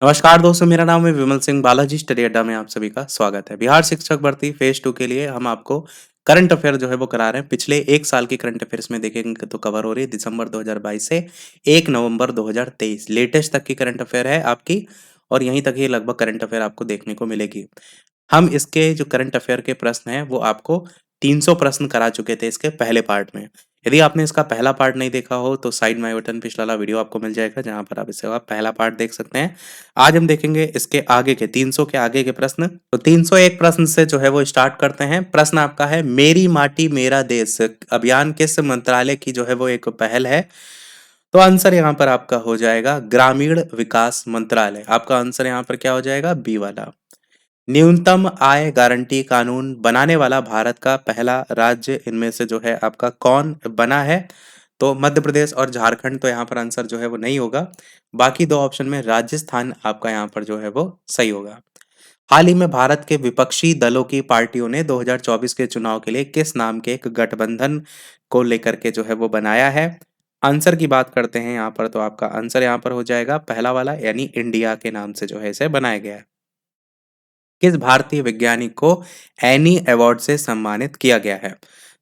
नमस्कार दोस्तों, मेरा नाम है विमल सिंह। बालाजी स्टडी अड्डा में आप सभी का स्वागत है। बिहार शिक्षक भर्ती फेज 2 के लिए हम आपको करंट अफेयर जो है वो करा रहे हैं। पिछले 1 साल की करंट अफेयर्स में देखेंगे तो कवर हो रही है दिसंबर 2022 से 1 नवंबर 2023 लेटेस्ट तक की करंट अफेयर है आपकी। और यहीं तक ही लगभग करंट अफेयर आपको देखने को मिलेगी। हम इसके जो करंट अफेयर के प्रश्न हैं वो आपको 300 प्रश्न करा चुके थे इसके पहले पार्ट में। यदि आपने इसका पहला पार्ट नहीं देखा हो तो साइड में आई बटन पिछला वाला वीडियो आपको मिल जाएगा, जहां पर आप इससे आप पहला पार्ट देख सकते हैं। आज हम देखेंगे इसके आगे के 300 के आगे के प्रश्न। तो 301 प्रश्न से जो है वो स्टार्ट करते हैं। प्रश्न आपका है, मेरी माटी मेरा देश अभियान किस मंत्रालय की जो है वो एक पहल है? तो आंसर यहाँ पर आपका हो जाएगा ग्रामीण विकास मंत्रालय। आपका आंसर यहाँ पर क्या हो जाएगा? बी वाला। न्यूनतम आय गारंटी कानून बनाने वाला भारत का पहला राज्य इनमें से जो है आपका कौन बना है? तो मध्य प्रदेश और झारखंड। तो यहाँ पर आंसर जो है वो नहीं होगा। बाकी दो ऑप्शन में राजस्थान आपका यहाँ पर जो है वो सही होगा। हाल ही में भारत के विपक्षी दलों की पार्टियों ने 2024 के चुनाव के लिए किस नाम के एक गठबंधन को लेकर के जो है वो बनाया है? आंसर की बात करते हैं यहाँ पर, तो आपका आंसर यहाँ पर हो जाएगा पहला वाला, यानी इंडिया के नाम से जो है इसे बनाया गया है। किस भारतीय वैज्ञानिक को एनी अवार्ड से सम्मानित किया गया है?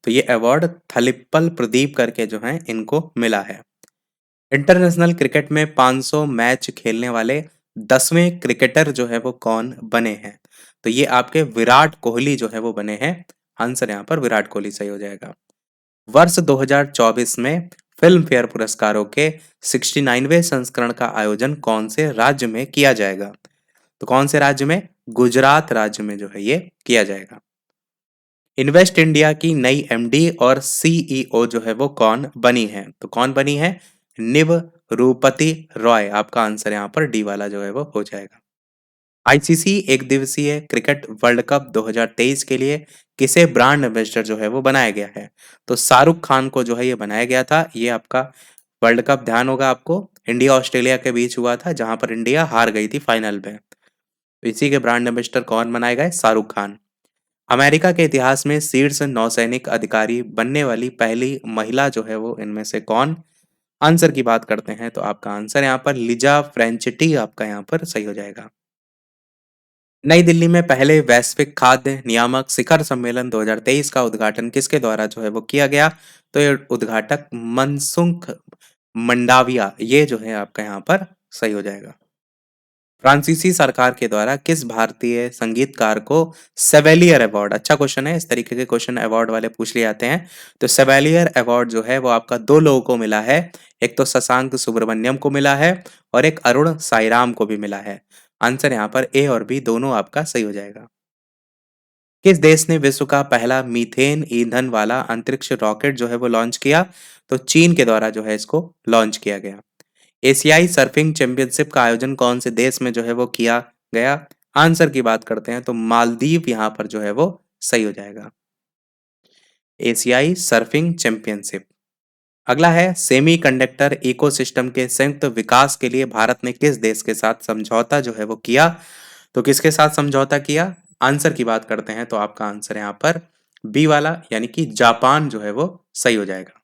तो ये अवार्ड थलिप्पल प्रदीप करके जो है इनको मिला है। इंटरनेशनल क्रिकेट में 500 मैच खेलने वाले 10वें क्रिकेटर जो है वो कौन बने हैं? तो ये आपके विराट कोहली जो है वो बने हैं। आंसर यहाँ पर विराट कोहली सही हो जाएगा। वर्ष 2024 में फिल्म फेयर पुरस्कारों के 69वें संस्करण का आयोजन कौन से राज्य में किया जाएगा? तो कौन से राज्य में? गुजरात राज्य में जो है ये किया जाएगा। इन्वेस्ट इंडिया की नई एमडी और सीईओ जो है वो कौन बनी है? तो कौन बनी है? निव रूपति रॉय। आपका आंसर यहाँ पर डी वाला जो है वो हो जाएगा। आईसीसी एक दिवसीय क्रिकेट वर्ल्ड कप 2023 के लिए किसे ब्रांड एम्बेसडर जो है वो बनाया गया है? तो शाहरुख खान को जो है ये बनाया गया था। ये आपका वर्ल्ड कप ध्यान होगा आपको, इंडिया ऑस्ट्रेलिया के बीच हुआ था, जहां पर इंडिया हार गई थी फाइनल में। तो इसी के ब्रांड एम्बेसडर कौन बनाए गए? शाहरुख खान। अमेरिका के इतिहास में शीर्ष नौसैनिक अधिकारी बनने वाली पहली महिला जो है वो इनमें से कौन? आंसर की बात करते हैं तो आपका आंसर यहाँ पर लिजा फ्रेंचिटी आपका यहाँ पर सही हो जाएगा। नई दिल्ली में पहले वैश्विक खाद्य नियामक शिखर सम्मेलन 2023 का उद्घाटन किसके द्वारा जो है वो किया गया? तो ये उद्घाटक मनसुख मंडाविया ये जो है आपका यहाँ पर सही हो जाएगा। फ्रांसीसी सरकार के द्वारा किस भारतीय संगीतकार को सेवेलियर अवार्ड, अच्छा क्वेश्चन है, इस तरीके के क्वेश्चन अवार्ड वाले पूछ लिए जाते हैं। तो सेवेलियर अवार्ड जो है वो आपका दो लोगों को मिला है। एक तो शशांक सुब्रमण्यम को मिला है और एक अरुण साईराम को भी मिला है। आंसर यहाँ पर ए और बी दोनों आपका सही हो जाएगा। किस देश ने विश्व का पहला मीथेन ईंधन वाला अंतरिक्ष रॉकेट जो है वो लॉन्च किया? तो चीन के द्वारा जो है इसको लॉन्च किया गया। एशियाई सर्फिंग चैंपियनशिप का आयोजन कौन से देश में जो है वो किया गया? आंसर की बात करते हैं तो मालदीव यहाँ पर जो है वो सही हो जाएगा। एशियाई सर्फिंग चैंपियनशिप। अगला है, सेमीकंडक्टर इकोसिस्टम के संयुक्त विकास के लिए भारत ने किस देश के साथ समझौता जो है वो किया? तो किसके साथ समझौता किया? आंसर की बात करते हैं तो आपका आंसर यहाँ पर बी वाला, यानी कि जापान जो है वो सही हो जाएगा।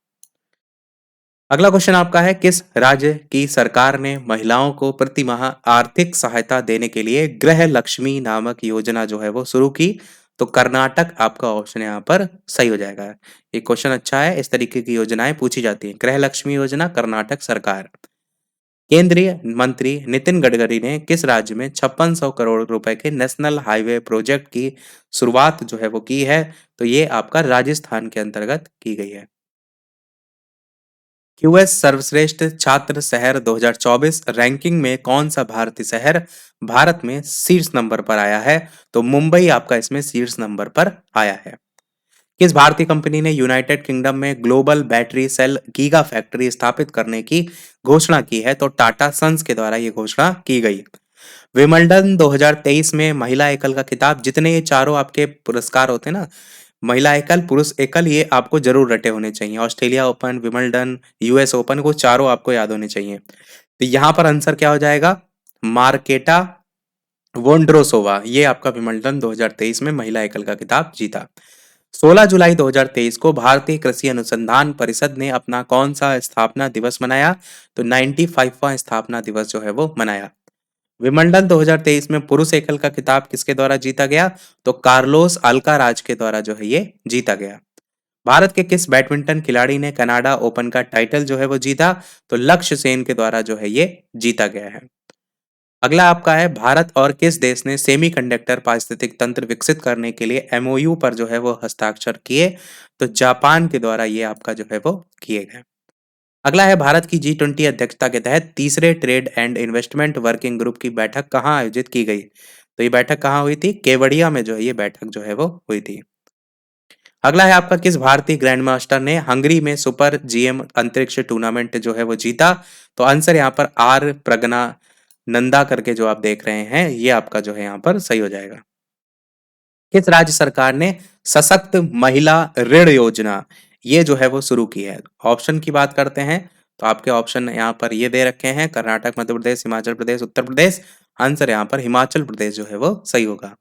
अगला क्वेश्चन आपका है, किस राज्य की सरकार ने महिलाओं को प्रति माह आर्थिक सहायता देने के लिए गृह लक्ष्मी नामक योजना जो है वो शुरू की? तो कर्नाटक आपका ऑप्शन यहाँ पर सही हो जाएगा। ये क्वेश्चन अच्छा है, इस तरीके की योजनाएं पूछी जाती हैं। गृह लक्ष्मी योजना कर्नाटक सरकार। केंद्रीय मंत्री नितिन गडकरी ने किस राज्य में 5600 करोड़ रुपए के नेशनल हाईवे प्रोजेक्ट की शुरुआत जो है वो की है? तो ये आपका राजस्थान के अंतर्गत की गई है। क्यूएस सर्वश्रेष्ठ छात्र शहर 2024 रैंकिंग में कौन सा भारतीय शहर भारत में शीर्ष नंबर पर आया है? तो मुंबई आपका इसमें शीर्ष नंबर पर आया है। किस भारतीय कंपनी ने यूनाइटेड किंगडम में global battery cell giga factory स्थापित करने की घोषणा की है? तो टाटा सन्स के द्वारा यह घोषणा की गई। विंबलडन 2023 में महिला एकल का खिताब, जितने ये चारों आपके पुरस्कार होते हैं ना, महिला एकल पुरुष एकल, ये आपको जरूर रटे होने चाहिए। Australia open, Wimbledon, US open को चारों आपको याद होने चाहिए। तो यहाँ पर आंसर क्या हो जाएगा? मार्केटा वोंड्रोसोवा, ये आपका विंबलडन 2023 में महिला एकल का खिताब जीता। 16 जुलाई 2023 को भारतीय कृषि अनुसंधान परिषद ने अपना कौन सा स्थापना दिवस मनाया? तो 95वां स्थापना दिवस जो है वो मनाया। विंबलडन 2023 में पुरुष एकल का खिताब किसके द्वारा जीता गया? तो कार्लोस अल्काराज के द्वारा जो है ये जीता गया। भारत के किस बैडमिंटन खिलाड़ी ने कनाडा ओपन का टाइटल जो है वो जीता? तो लक्ष्य सेन के द्वारा जो है ये जीता गया है। अगला आपका है, भारत और किस देश ने सेमीकंडक्टर पारिस्थितिक तंत्र विकसित करने के लिए एमओयू पर जो है वो हस्ताक्षर किए? तो जापान के द्वारा ये आपका जो है वो किए गए। अगला है, भारत की G20 अध्यक्षता के तहत तीसरे trade and investment working group की बैठक कहाँ आयोजित की गई? तो ये बैठक कहाँ हुई थी? केवड़िया में जो है ये बैठक जो है वो हुई थी। अगला है आपका, किस भारतीय ग्रैंड मास्टर ने हंगरी में सुपर जीएम अंतरिक्ष टूर्नामेंट जो है वो जीता? तो आंसर यहाँ पर आर प्रगना नंदा करके जो आप देख रहे हैं, ये आपका जो है यहाँ पर सही हो जाएगा। किस राज्य सरकार ने सशक्त महिला ऋण योजना ये जो है वो शुरू की है? ऑप्शन की बात करते हैं तो आपके ऑप्शन यहाँ पर ये दे रखे हैं, कर्नाटक, मध्य प्रदेश, हिमाचल प्रदेश, उत्तर प्रदेश। आंसर यहाँ पर हिमाचल प्रदेश जो है वो सही होगा।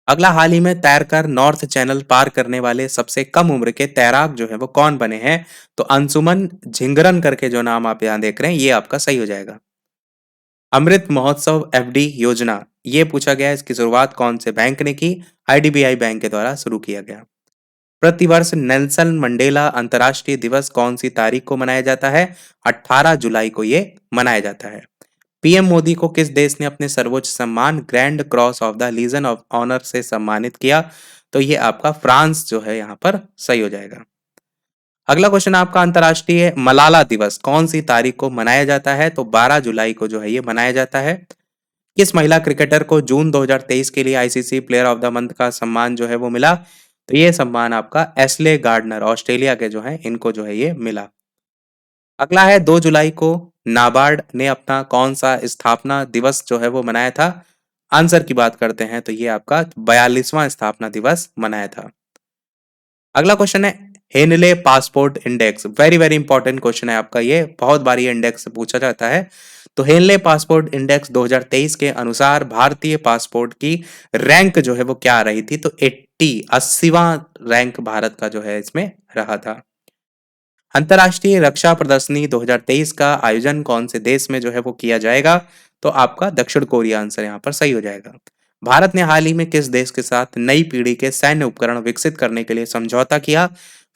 अगला, हाल ही में तैरकर नॉर्थ चैनल पार करने वाले सबसे कम उम्र के तैराक जो है वो कौन बने हैं? तो अंशुमन झिंगरन करके जो नाम आप यहाँ देख रहे हैं, ये आपका सही हो जाएगा। अमृत महोत्सव एफडी योजना ये पूछा गया है, इसकी शुरुआत कौन से बैंक ने की? आईडीबीआई बैंक के द्वारा शुरू किया गया। प्रतिवर्ष नेल्सन मंडेला अंतर्राष्ट्रीय दिवस कौन सी तारीख को मनाया जाता है? 18 जुलाई को ये मनाया जाता है। पीएम मोदी को किस देश ने अपने सर्वोच्च सम्मान Grand Cross of the Legion of Honour से सम्मानित किया? तो ये आपका फ्रांस जो है यहाँ पर सही हो जाएगा। अगला क्वेश्चन आपका, अंतर्राष्ट्रीय मलाला दिवस कौन सी तारीख को मनाया जाता है? तो 12 जुलाई को जो है ये मनाया जाता है। किस महिला क्रिकेटर को जून 2023 के लिए ICC player of the month का सम्मान जो है वो मिला? तो ये सम्मान आपका एस्ले गार्डनर ऑस्ट्रेलिया के जो है इनको जो है ये मिला। अगला है, 2 जुलाई को नाबार्ड ने अपना कौन सा स्थापना दिवस जो है वो मनाया था? आंसर की बात करते हैं तो ये आपका 42वां स्थापना दिवस मनाया था। अगला क्वेश्चन है, Henley passport index very very important question है आपका, ये बहुत बार ये इंडेक्स पूछा जाता है। तो हेनले पासपोर्ट इंडेक्स 2023 के अनुसार भारतीय पासपोर्ट की रैंक जो है वो क्या आ रही थी? तो 80वां रैंक भारत का जो है इसमें रहा था। अंतर्राष्ट्रीय रक्षा प्रदर्शनी 2023 का आयोजन कौन से देश में जो है वो किया जाएगा? तो आपका दक्षिण कोरिया आंसर यहाँ पर सही हो जाएगा। भारत ने हाल ही में किस देश के साथ नई पीढ़ी के सैन्य उपकरण विकसित करने के लिए समझौता किया?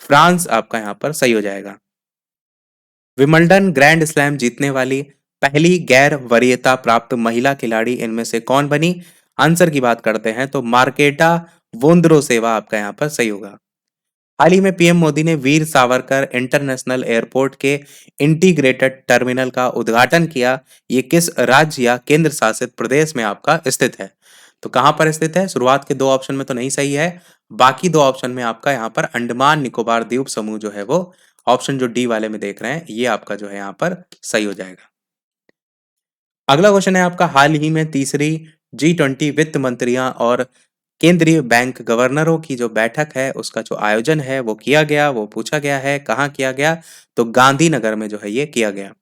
फ्रांस आपका यहाँ पर सही हो जाएगा। विंबलडन ग्रैंड स्लैम जीतने वाली पहली गैर वरीयता प्राप्त महिला खिलाड़ी इनमें से कौन बनी? आंसर की बात करते हैं तो मार्केटा वोंद्रोसेवा आपका यहाँ पर सही होगा। हाल ही में पीएम मोदी ने वीर सावरकर इंटरनेशनल एयरपोर्ट के इंटीग्रेटेड टर्मिनल का उद्घाटन किया। ये किस राज्य या केंद्र शासित प्रदेश में आपका स्थित है? तो कहां पर स्थित है? शुरुआत के दो ऑप्शन में तो नहीं सही है, बाकी दो ऑप्शन में आपका यहाँ पर अंडमान निकोबार द्वीप समूह जो है वो ऑप्शन जो डी वाले में देख रहे हैं, ये आपका जो है यहाँ पर सही हो जाएगा। अगला क्वेश्चन है आपका, हाल ही में तीसरी G20 वित्त मंत्रियों और केंद्रीय बैंक गवर्नरों की जो बैठक है उसका जो आयोजन है वो किया गया, वो पूछा गया है कहाँ किया गया? तो गांधीनगर में जो है ये किया गया।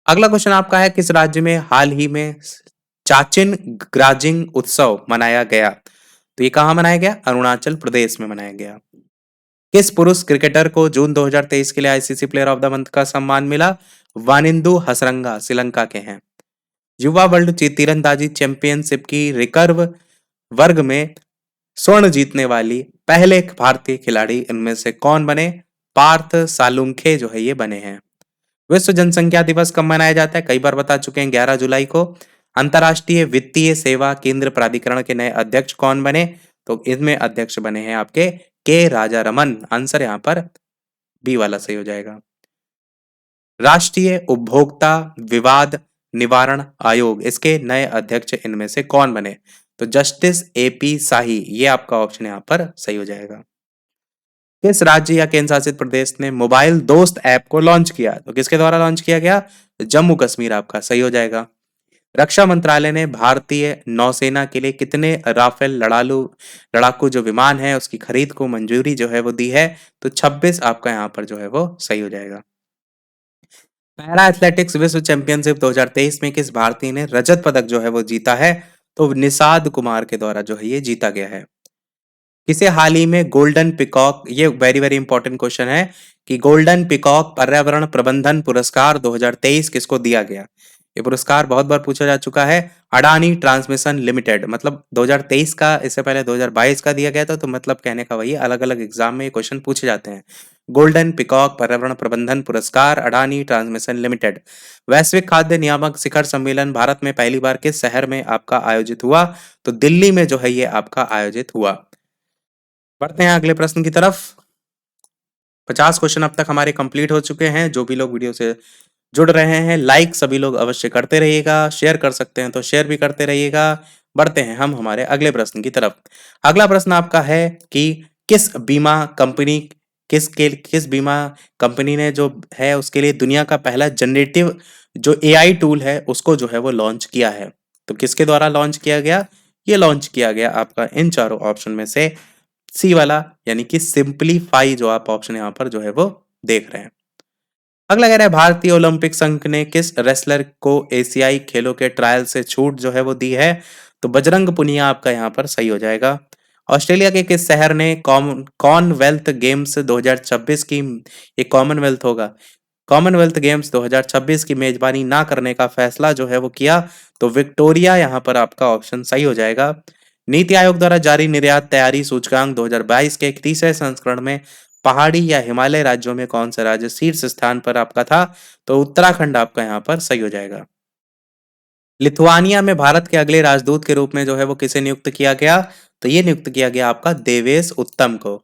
अगला क्वेश्चन आपका है, किस राज्य में हाल ही में चाचिन ग्राजिंग उत्सव मनाया गया? तो ये कहाँ मनाया गया? अरुणाचल प्रदेश में मनाया गया। किस पुरुष क्रिकेटर को जून 2023 के लिए ICC player of the month का सम्मान मिला? वानिंदु हसरंगा श्रीलंका के हैं। युवा वर्ल्ड तीरंदाजी चैंपियनशिप की रिकर्व वर्ग में स्वर्ण जीतने वाली पहले भारतीय खिलाड़ी इनमें से कौन बने? पार्थ सालुंखे जो है ये बने हैं। विश्व जनसंख्या दिवस कब मनाया जाता है? कई बार बता चुके हैं, 11 जुलाई को। अंतर्राष्ट्रीय वित्तीय सेवा केंद्र प्राधिकरण के नए अध्यक्ष कौन बने? तो इसमें अध्यक्ष बने हैं आपके के राजा रमन। आंसर यहाँ पर बी वाला सही हो जाएगा। राष्ट्रीय उपभोक्ता विवाद निवारण आयोग इसके नए अध्यक्ष इनमें से कौन बने? तो जस्टिस एपी शाही, ये आपका ऑप्शन यहाँ पर सही हो जाएगा। किस राज्य या केंद्र शासित प्रदेश ने मोबाइल दोस्त ऐप को लॉन्च किया? तो किसके द्वारा लॉन्च किया गया? जम्मू कश्मीर आपका सही हो जाएगा। रक्षा मंत्रालय ने भारतीय नौसेना के लिए कितने राफेल लड़ाकू जो विमान है उसकी खरीद को मंजूरी जो है वो दी है? तो 26 आपका यहाँ पर जो है वो सही हो जाएगा। पैरा एथलेटिक्स विश्व चैंपियनशिप 2023 में किस भारतीय ने रजत पदक जो है वो जीता है? तो निषाद कुमार के द्वारा जो है ये जीता गया है। किसे हाल ही में गोल्डन पिकॉक, ये वेरी वेरी इंपॉर्टेंट क्वेश्चन है कि गोल्डन पिकॉक पर्यावरण प्रबंधन पुरस्कार 2023 किसको दिया गया? ये पुरस्कार बहुत बार पूछा जा चुका है। अडानी ट्रांसमिशन लिमिटेड, मतलब 2023 का, इससे पहले 2022 का दिया गया था, तो मतलब कहने का वही, अलग अलग एग्जाम में ये क्वेश्चन पूछे जाते हैं। गोल्डन पिकॉक पर्यावरण प्रबंधन पुरस्कार अडानी ट्रांसमिशन लिमिटेड। वैश्विक खाद्य नियामक शिखर सम्मेलन भारत में पहली बार किस शहर में आपका आयोजित हुआ? तो दिल्ली में जो है ये आपका आयोजित हुआ। बढ़ते हैं अगले प्रश्न की तरफ। 50 क्वेश्चन अब तक हमारे कंप्लीट हो चुके हैं। जो भी लोग वीडियो से जुड़ रहे हैं, लाइक सभी लोग अवश्य करते रहिएगा, शेयर कर सकते हैं तो शेयर भी करते रहिएगा। बढ़ते हैं हम हमारे अगले प्रश्न की तरफ। अगला प्रश्न आपका है कि किस बीमा कंपनी किस बीमा कंपनी ने जो है उसके लिए दुनिया का पहला जनरेटिव जो एआई टूल है उसको जो है वो लॉन्च किया है? तो किसके द्वारा लॉन्च किया गया? ये लॉन्च किया गया आपका इन चारों ऑप्शन में से सी वाला, यानी कि सिंपलीफाई जो आप ऑप्शन यहाँ पर जो है वो देख रहे हैं। अगला कह रहा है भारतीय ओलंपिक संघ ने किस रेसलर को एशियाई खेलों के ट्रायल से छूट जो है वो दी है? तो बजरंग पुनिया आपका यहाँ पर सही हो जाएगा। ऑस्ट्रेलिया के किस शहर ने कॉमनवेल्थ गेम्स 2026 की, ये कॉमनवेल्थ होगा, कॉमनवेल्थ गेम्स 2026 की मेजबानी ना करने का फैसला जो है वो किया? तो विक्टोरिया यहाँ पर आपका ऑप्शन सही हो जाएगा। नीति आयोग द्वारा जारी निर्यात तैयारी सूचकांक 2022 के तीसरे संस्करण में पहाड़ी या हिमालय राज्यों में कौन सा राज्य शीर्ष स्थान पर आपका था? तो उत्तराखंड आपका यहाँ पर सही हो जाएगा। लिथुआनिया में भारत के अगले राजदूत के रूप में जो है वो किसे नियुक्त किया गया? तो ये नियुक्त किया गया आपका देवेश उत्तम को।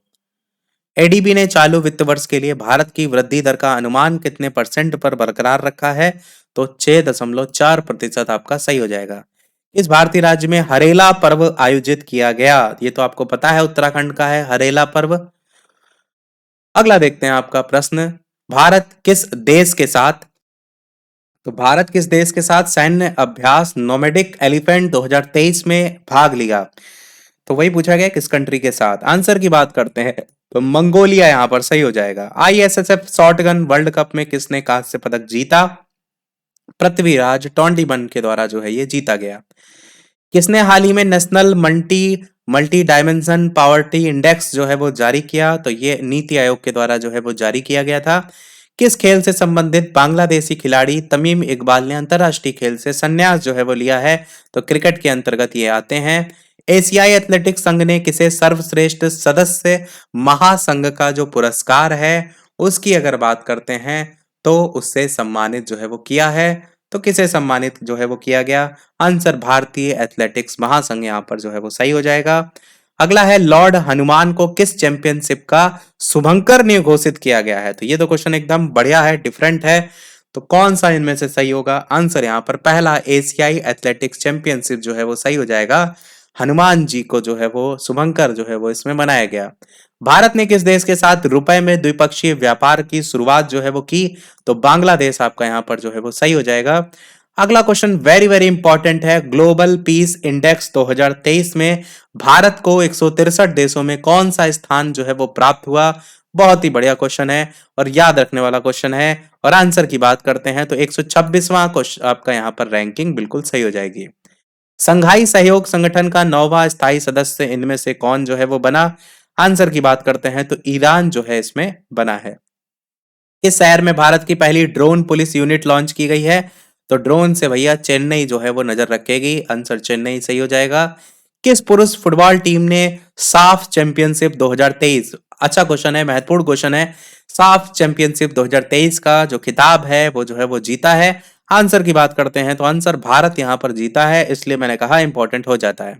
एडीबी ने चालू वित्त वर्ष के लिए भारत की वृद्धि दर का अनुमान कितने परसेंट पर बरकरार रखा है? तो 6.4% आपका सही हो जाएगा। इस भारतीय राज्य में हरेला पर्व आयोजित किया गया? ये तो आपको पता है उत्तराखंड का है हरेला पर्व। अगला देखते हैं आपका प्रश्न। भारत किस देश के साथ तो भारत किस देश के साथ सैन्य अभ्यास नोमैडिक एलिफेंट 2023 में भाग लिया? तो वही पूछा गया किस कंट्री के साथ। आंसर की बात करते हैं तो मंगोलिया यहाँ पर सही हो जाएगा। आईएसएसएफ शॉटगन वर्ल्ड कप में किसने कांस्य पदक जीता? पृथ्वीराज टोंडीमन के द्वारा जो है ये जीता गया। किसने हाल ही में national multi multi dimension poverty index जो है वो जारी किया? तो ये नीति आयोग के द्वारा जो है वो जारी किया गया था। किस खेल से संबंधित बांग्लादेशी खिलाड़ी तमीम इकबाल ने अंतरराष्ट्रीय खेल से संन्यास जो है वो लिया है? तो क्रिकेट के अंतर्गत ये आते हैं। एशियाई एथलेटिक्स संघ ने किसे सर्वश्रेष्ठ सदस्य महासंघ का जो पुरस्कार है उसकी अगर बात करते हैं तो उससे सम्मानित जो है वो किया है? तो किसे सम्मानित जो है वो किया गया? आंसर भारतीय एथलेटिक्स महासंघ यहाँ पर जो है वो सही हो जाएगा। अगला है लॉर्ड हनुमान को किस चैंपियनशिप का शुभंकर ने घोषित किया गया है? तो ये तो क्वेश्चन एकदम बढ़िया है, डिफरेंट है। तो कौन सा इनमें से सही होगा? आंसर यहाँ पर पहला एशियाई एथलेटिक्स चैंपियनशिप जो है वो सही हो जाएगा। हनुमान जी को जो है वो शुभंकर जो है वो इसमें बनाया गया। भारत ने किस देश के साथ रुपए में द्विपक्षीय व्यापार की शुरुआत जो है वो की? तो बांग्लादेश आपका यहाँ पर जो है वो सही हो जाएगा। अगला क्वेश्चन वेरी वेरी इंपॉर्टेंट है। ग्लोबल पीस इंडेक्स 2023 में भारत को 163 देशों में कौन सा स्थान जो है वो प्राप्त हुआ? बहुत ही बढ़िया क्वेश्चन है और याद रखने वाला क्वेश्चन है। और आंसर की बात करते हैं तो 126वां क्वेश्चन आपका यहाँ पर रैंकिंग बिल्कुल सही हो जाएगी। संघाई सहयोग संगठन का 9वां स्थायी सदस्य इनमें से कौन जो है वो बना? आंसर की बात करते हैं तो ईरान जो है इसमें बना है। किस शहर में भारत की पहली ड्रोन पुलिस यूनिट लॉन्च की गई है? तो ड्रोन से भैया चेन्नई जो है वो नजर रखेगी। आंसर चेन्नई सही हो जाएगा। किस पुरुष फुटबॉल टीम ने साफ चैंपियनशिप 2023, अच्छा क्वेश्चन है, महत्वपूर्ण क्वेश्चन है, साफ चैंपियनशिप 2023 का जो खिताब है वो जो है वो जीता है? आंसर की बात करते हैं तो आंसर भारत यहां पर जीता है, इसलिए मैंने कहा इंपॉर्टेंट हो जाता है।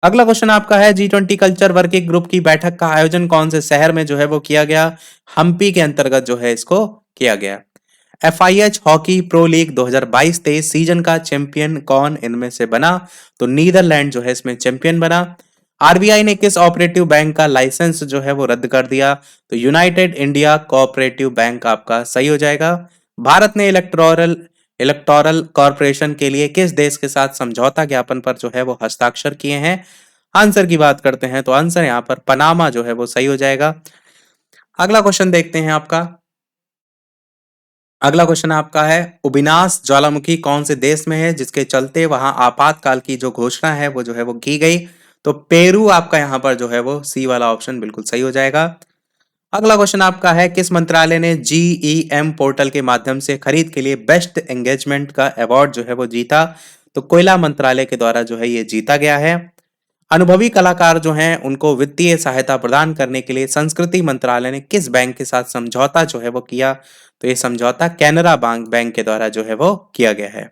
अगला क्वेश्चन आपका है G20 कल्चर वर्किंग ग्रुप की बैठक का आयोजन कौन से शहर में जो है वो किया गया? हम्पी के अंतर्गत जो है इसको किया गया। FIH hockey pro league 2022-23 season का चैंपियन कौन इनमें से बना? तो नीदरलैंड जो है इसमें चैंपियन बना। आरबीआई ने किस ऑपरेटिव बैंक का लाइसेंस जो है वो रद्द कर दिया? तो यूनाइटेड इंडिया कोऑपरेटिव बैंक आपका सही हो जाएगा। भारत ने इलेक्टोरल इलेक्टोरल कॉरपोरेशन के लिए किस देश के साथ समझौता ज्ञापन पर जो है वो हस्ताक्षर किए हैं? आंसर की बात करते हैं तो आंसर यहाँ पर पनामा जो है वो सही हो जाएगा। अगला क्वेश्चन देखते हैं आपका। अगला क्वेश्चन आपका है उबिनास ज्वालामुखी कौन से देश में है जिसके चलते वहां आपातकाल की जो घोषणा है वो जो है वो की गई? तो पेरू आपका यहाँ पर जो है वो सी वाला ऑप्शन बिल्कुल सही हो जाएगा। अगला क्वेश्चन आपका है, किस मंत्रालय ने जीईएम पोर्टल के माध्यम से खरीद के लिए बेस्ट एंगेजमेंट का अवार्ड जो है वो जीता? तो कोयला मंत्रालय के द्वारा जो है ये जीता गया है। अनुभवी कलाकार जो हैं उनको वित्तीय सहायता प्रदान करने के लिए संस्कृति मंत्रालय ने किस बैंक के साथ समझौता जो है वो किया? तो ये समझौता कैनरा बैंक के द्वारा जो है वो किया गया है।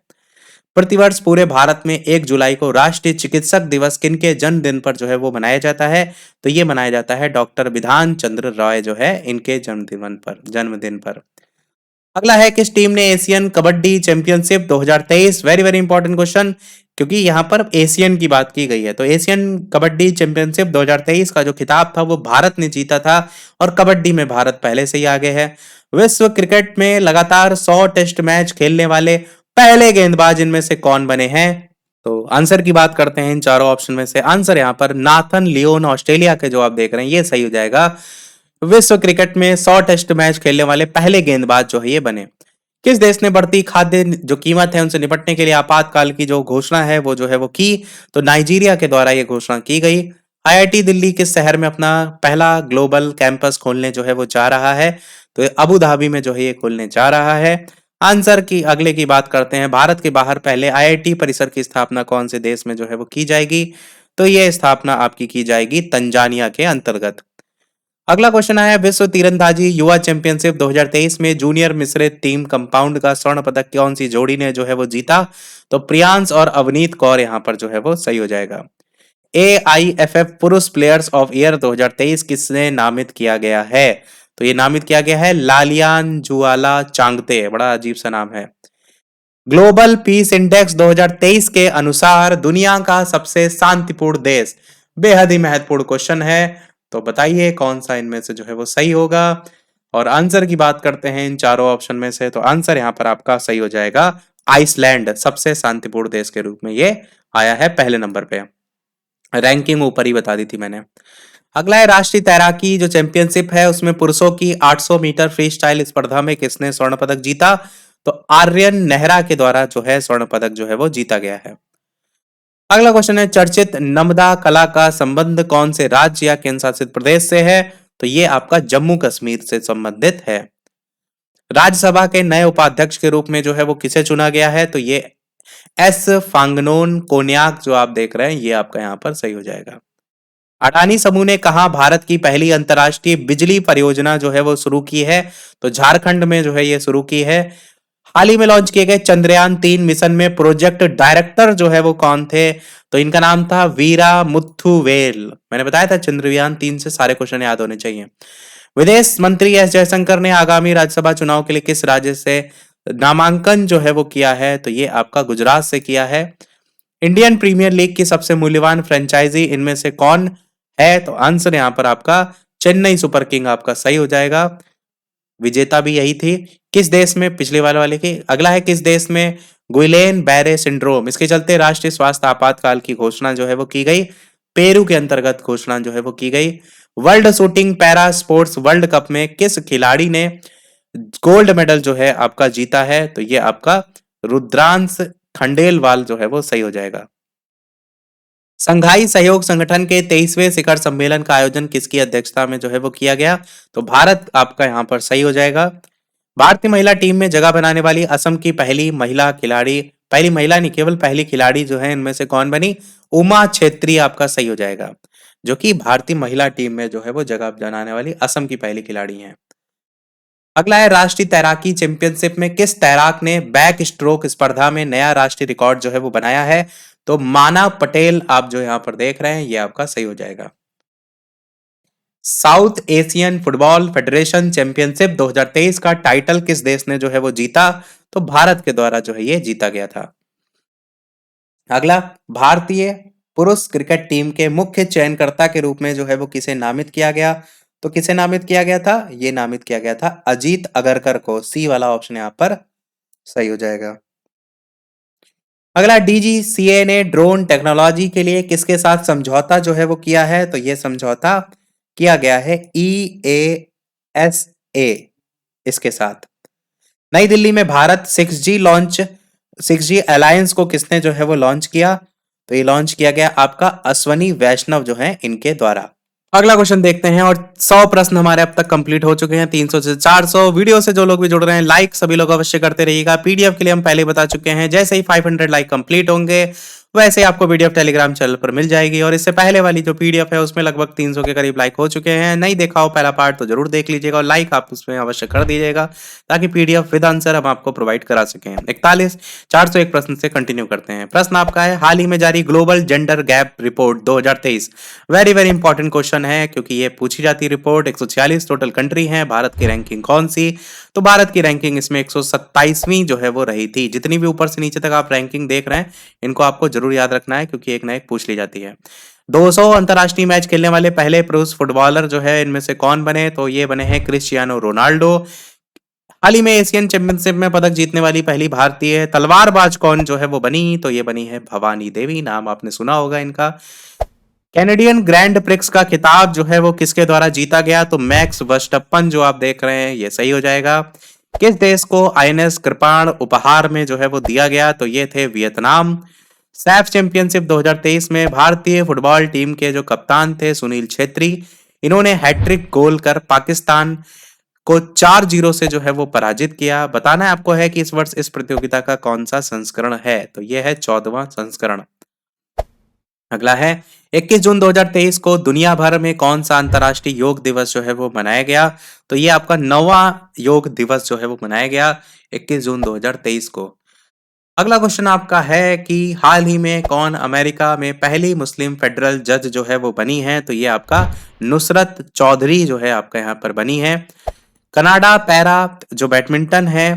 प्रतिवर्ष पूरे भारत में 1 जुलाई को राष्ट्रीय चिकित्सक दिवस किनके जन्मदिन पर जो है वो मनाया जाता है? तो ये मनाया जाता है डॉक्टर विधान चंद्र रॉय जो है इनके जन्मदिन पर। अगला है, किस टीम ने Asian kabaddi championship 2023, very very important question, क्योंकि यहाँ पर एशियन की बात की गई है। तो एशियन कबड्डी चैंपियनशिप 2023 का जो खिताब था वो भारत ने जीता था और कबड्डी में भारत पहले से ही आगे है। विश्व क्रिकेट में लगातार 100 टेस्ट मैच खेलने वाले पहले गेंदबाज इनमें से कौन बने हैं? तो आंसर की बात करते हैं इन चारों ऑप्शन में से। आंसर यहाँ पर नाथन लियोन, ऑस्ट्रेलिया के जो आप देख रहे हैं ये सही हो जाएगा। विश्व क्रिकेट में 100 टेस्ट मैच खेलने वाले पहले गेंदबाज जो है ये बने। किस देश ने बढ़ती खाद्य जो कीमत है उनसे निपटने के लिए आपातकाल की जो घोषणा है वो जो है वो की? तो नाइजीरिया के द्वारा ये घोषणा की गई। आईआईटी दिल्ली किस शहर में अपना पहला ग्लोबल कैंपस खोलने जो है वो जा रहा है? तो अबू धाबी में जो है ये खोलने जा रहा है। आंसर की अगले की बात करते हैं, भारत के बाहर पहले आईआईटी परिसर की स्थापना कौन से देश में जो है वो की जाएगी? तो ये स्थापना आपकी की जाएगी तंजानिया के अंतर्गत। अगला क्वेश्चन आया, विश्व तीरंदाजी युवा चैंपियनशिप 2023 में जूनियर मिश्रित टीम कंपाउंड का स्वर्ण पदक कौन सी जोड़ी ने जो है वो जीता? तो प्रियांश और अवनीत कौर यहाँ पर जो है वो सही हो जाएगा। AIFF पुरुष प्लेयर्स ऑफ ईयर 2023 किसने नामित किया गया है? तो ये नामित किया गया है लालियान जुआला चांगते, बड़ा अजीब सा नाम है। ग्लोबल पीस इंडेक्स 2023 के अनुसार दुनिया का सबसे शांतिपूर्ण देश, बेहद ही महत्वपूर्ण क्वेश्चन है। तो बताइए कौन सा इनमें से जो है वो सही होगा। और आंसर की बात करते हैं इन चारों ऑप्शन में से, तो आंसर यहाँ पर आपका सही हो जाएगा आइसलैंड, सबसे शांतिपूर्ण देश के रूप में ये आया है पहले नंबर पे। रैंकिंग ऊपर ही बता दी थी मैंने। अगला है, राष्ट्रीय तैराकी जो चैंपियनशिप है उसमें पुरुषों की 800 मीटर फ्री स्टाइल स्पर्धा में किसने स्वर्ण पदक जीता? तो आर्यन नेहरा के द्वारा जो है स्वर्ण पदक जो है वो जीता गया है। अगला क्वेश्चन है, चर्चित नमदा कला का संबंध कौन से राज्य या केंद्र शासित प्रदेश से है? तो ये आपका जम्मू कश्मीर से संबंधित है। राज्यसभा के नए उपाध्यक्ष के रूप में जो है वो किसे चुना गया है? तो ये एस फांगनोन कोन्याक जो आप देख रहे हैं ये आपका यहाँ पर सही हो जाएगा। अडानी समूह ने कहा भारत की पहली अंतरराष्ट्रीय बिजली परियोजना जो है वो शुरू की है? तो झारखंड में जो है ये शुरू की है। हाल ही में लॉन्च किए गए चंद्रयान 3 मिशन में प्रोजेक्ट डायरेक्टर जो है वो कौन थे? तो इनका नाम था वीरा मुथुवेल। मैंने बताया था चंद्रयान 3 से सारे क्वेश्चन याद होने चाहिए। विदेश मंत्री एस जयशंकर ने आगामी राज्यसभा चुनाव के लिए किस राज्य से नामांकन जो है वो किया है? तो ये आपका गुजरात से किया है। इंडियन प्रीमियर लीग की सबसे मूल्यवान फ्रेंचाइजी इनमें से कौन है? तो आंसर यहाँ पर आपका चेन्नई सुपर किंग आपका सही हो जाएगा। विजेता भी यही थी। किस देश में, पिछले वाले की अगला है, किस देश में गुइलेन बैरे सिंड्रोम, इसके चलते राष्ट्रीय स्वास्थ्य आपातकाल की घोषणा जो है वो की गई? पेरू के अंतर्गत घोषणा जो है वो की गई। World shooting para sports world cup में किस खिलाड़ी ने गोल्ड मेडल जो है आपका जीता है? तो ये आपका रुद्रांश खंडेलवाल जो है वो सही हो जाएगा। संघाई सहयोग संगठन के 23वें शिखर सम्मेलन का आयोजन किसकी अध्यक्षता में जो है वो किया गया? तो भारत आपका यहाँ पर सही हो जाएगा। भारतीय महिला टीम में जगह बनाने वाली असम की पहली महिला खिलाड़ी, पहली महिला नहीं केवल पहली खिलाड़ी जो है इनमें से कौन बनी? उमा छेत्री आपका सही हो जाएगा, जो कि भारतीय महिला टीम में जो है वो जगह बनाने वाली असम की पहली खिलाड़ी है। अगला है, राष्ट्रीय तैराकी चैंपियनशिप में किस तैराक ने बैक स्ट्रोक स्पर्धा में नया राष्ट्रीय रिकॉर्ड जो है वो बनाया है? तो मानव पटेल आप जो यहाँ पर देख रहे हैं ये आपका सही हो जाएगा। South Asian football federation championship 2023 का टाइटल किस देश ने जो है वो जीता? तो भारत के द्वारा जो है ये जीता गया था। अगला, भारतीय पुरुष क्रिकेट टीम के मुख्य चयनकर्ता के रूप में जो है वो किसे नामित किया गया? तो किसे नामित किया गया था? ये नामित किया गया था अजीत अगरकर को। सी वाला ऑप्शन यहाँ पर सही हो जाएगा। अगला, डीजीसीए ने ड्रोन टेक्नोलॉजी के लिए किसके साथ समझौता जो है वो किया है? तो ये समझौता किया गया है EASA इसके साथ। नई दिल्ली में भारत 6G अलायंस को किसने जो है वो लॉन्च किया? तो ये लॉन्च किया गया आपका अश्वनी वैष्णव जो है इनके द्वारा। अगला क्वेश्चन देखते हैं और 100 प्रश्न हमारे अब तक कंप्लीट हो चुके हैं, 300 से 400। वीडियो से जो लोग भी जुड़ रहे हैं, लाइक सभी लोग अवश्य करते रहिएगा। पीडीएफ के लिए हम पहले ही बता चुके हैं, जैसे ही 500 लाइक कंप्लीट होंगे वैसे ही आपको पीडीएफ टेलीग्राम चैनल पर मिल जाएगी। और इससे पहले वाली जो पीडीएफ है उसमें लगभग 300 के करीब लाइक हो चुके हैं। नहीं देखा हो पहला पार्ट तो जरूर देख लीजिएगा और लाइक आप उसमें अवश्य कर दीजिएगा, ताकि पीडीएफ विद आंसर हम आपको प्रोवाइड करा सकें। 41 401 प्रश्न से कंटिन्यू करते हैं। प्रश्न आपका है, हाल ही में जारी global gender gap report 2023। Very very important question है, क्योंकि ये पूछी जाती रिपोर्ट। 146 टोटल कंट्री है। भारत की रैंकिंग कौन सी? तो भारत की रैंकिंग इसमें 127वीं जो है वो रही थी। जितनी भी ऊपर से नीचे तक आप रैंकिंग देख रहे हैं, इनको आपको जरूर याद रखना है, क्योंकि एक ना एक पूछ ली जाती है। 200 अंतरराष्ट्रीय मैच खेलने वाले पहले पुरुष फुटबॉलर जो है, इनमें से कौन बने? तो ये बने हैं क्रिस्टियानो रोनाल्डो। हाल ही में एशियन चैंपियनशिप में पदक जीतने वाली पहली भारतीय तलवारबाज कौन जो है वो बनी? तो ये बनी है भवानी देवी। नाम आपने सुना होगा इनका। कैनेडियन ग्रैंड प्रिक्स का खिताब जो है वो किसके द्वारा जीता गया? तो मैक्स वर्स्टप्पन जो आप देख रहे हैं, ये सही हो जाएगा। किस देश को आईएनएस कृपाण उपहार में जो है वो दिया गया? तो ये थे वियतनाम। सैफ चैंपियनशिप 2023 में भारतीय फुटबॉल टीम के जो कप्तान थे सुनील छेत्री, इन्होंने हैट्रिक गोल कर पाकिस्तान को 4-0 से जो है वो पराजित किया। बताना है आपको है कि इस वर्ष इस प्रतियोगिता का कौन सा संस्करण है? तो ये है 14वां संस्करण। अगला है, 21 जून 2023 को दुनिया भर में कौन सा अंतर्राष्ट्रीय योग दिवस जो है वो मनाया गया? तो ये आपका 9वां योग दिवस जो है वो मनाया गया 21 जून 2023 को। अगला क्वेश्चन आपका है कि हाल ही में कौन अमेरिका में पहली मुस्लिम फेडरल जज जो है वो बनी है? तो ये आपका नुसरत चौधरी जो है आपका यहाँ पर बनी है। कनाडा पैरा जो बैडमिंटन है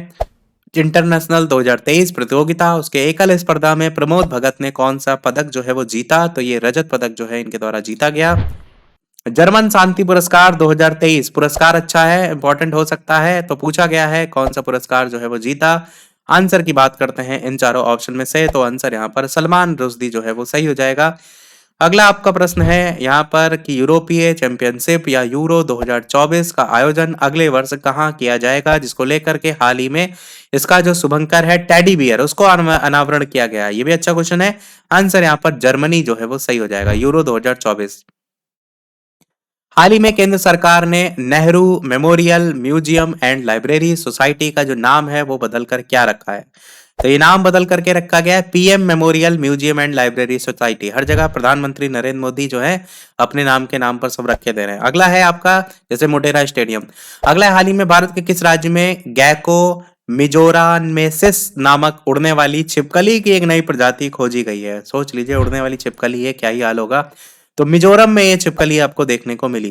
इंटरनेशनल 2023 प्रतियोगिता, उसके एकल स्पर्धा में प्रमोद भगत ने कौन सा पदक जो है वो जीता? तो ये रजत पदक जो है इनके द्वारा जीता गया। जर्मन शांति पुरस्कार 2023 पुरस्कार अच्छा है, इंपॉर्टेंट हो सकता है, तो पूछा गया है कौन सा पुरस्कार जो है वो जीता। आंसर की बात करते हैं इन चारों ऑप्शन में से, तो आंसर यहाँ पर सलमान रुश्दी जो है वो सही हो जाएगा। अगला आपका प्रश्न है यहाँ पर कि यूरोपीय चैंपियनशिप या यूरो 2024 का आयोजन अगले वर्ष कहाँ किया जाएगा? जिसको लेकर के हाल ही में इसका जो शुभंकर है टेडी बियर, उसको अनावरण किया गया। ये भी अच्छा क्वेश्चन है। आंसर यहाँ पर जर्मनी जो है वो सही हो जाएगा, यूरो 2024। हाल ही में केंद्र सरकार ने Nehru memorial museum and library society का जो नाम है वो बदलकर क्या रखा है? तो ये नाम बदल करके रखा गया है PM memorial museum and library society. हर जगह प्रधानमंत्री नरेंद्र मोदी जो है अपने नाम के नाम पर सब रखे दे रहे हैं। अगला है आपका जैसे मोटेरा स्टेडियम। अगला है, हाल ही में भारत के किस राज्य में गैको मिजोरामेसिस नामक उड़ने वाली छिपकली की एक नई प्रजाति खोजी गई है? सोच लीजिए, उड़ने वाली छिपकली है, क्या ही हाल होगा। तो मिजोरम में ये छिपकली आपको देखने को मिली।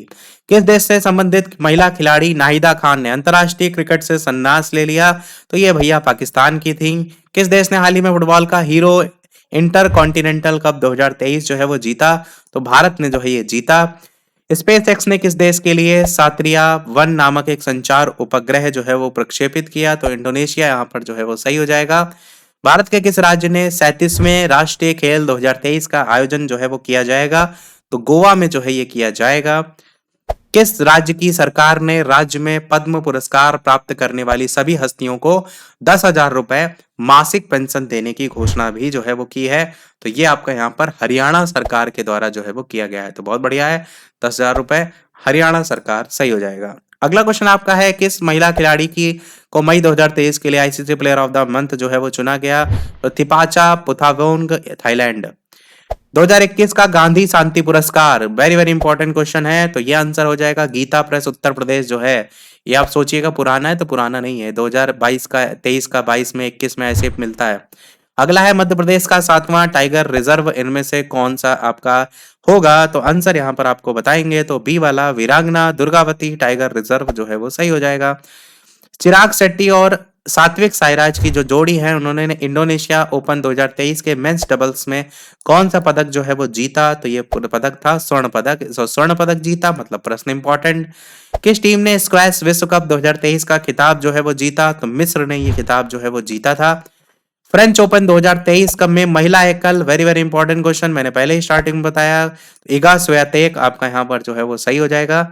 किस देश से संबंधित महिला खिलाड़ी नाहिदा खान ने अंतरराष्ट्रीय क्रिकेट से संन्यास ले लिया? तो ये भैया पाकिस्तान की थी। किस देश ने हाल ही में फुटबॉल का हीरो इंटर कॉन्टिनेंटल कप 2023 जो है वो जीता? तो भारत ने जो है ये जीता। स्पेस एक्स ने किस देश के लिए सात्रिया वन नामक एक संचार उपग्रह जो है वो प्रक्षेपित किया? तो इंडोनेशिया यहाँ पर जो है वो सही हो जाएगा। भारत के किस राज्य ने 37वें राष्ट्रीय खेल 2023 का आयोजन जो है वो किया जाएगा? तो गोवा में जो है ये किया जाएगा। किस राज्य की सरकार ने राज्य में पद्म पुरस्कार प्राप्त करने वाली सभी हस्तियों को 10,000 रुपए मासिक पेंशन देने की घोषणा भी जो है वो की है? तो ये आपका यहाँ पर हरियाणा सरकार के द्वारा जो है वो किया गया है। तो बहुत बढ़िया है, 10,000 रुपए हरियाणा सरकार सही हो जाएगा। अगला क्वेश्चन आपका है, किस महिला खिलाड़ी की को मई 2023 के लिए ICC player of the month जो है वो चुना गया? तो थिपाचा पुथागोंग थाईलैंड। 2021 का गांधी शांति पुरस्कार वेरी वेरी इंपॉर्टेंट क्वेश्चन है, तो ये आंसर हो जाएगा गीता प्रेस उत्तर प्रदेश जो है। ये आप सोचिएगा पुराना है, तो पुराना नहीं है, 2022 का 23 का 22 में 21 में ऐसे मिलता है। अगला है, मध्य प्रदेश का 7वां टाइगर रिजर्व इनमें से कौन सा आपका होगा? तो आंसर यहाँ पर आपको बताएंगे, तो बी वाला वीरांगना दुर्गावती टाइगर रिजर्व जो है वो सही हो जाएगा। चिराग शेट्टी और सात्विक साईराज की जो जोड़ी है, उन्होंने इंडोनेशिया ओपन 2023 के मेंस डबल्स में कौन सा पदक जो है वो जीता? तो ये पदक था स्वर्ण पदक। स्वर्ण पदक जीता, मतलब प्रश्न इंपॉर्टेंट। किस टीम ने स्क्वैश विश्व कप 2023 का खिताब जो है वो जीता? तो मिस्र ने ये खिताब जो है वो जीता था। फ्रेंच ओपन 2023 कप में महिला एकल, वेरी वेरी इंपॉर्टेंट क्वेश्चन, मैंने पहले ही स्टार्टिंग में बताया, इगा स्वियातेक आपका यहाँ पर जो है वो सही हो जाएगा।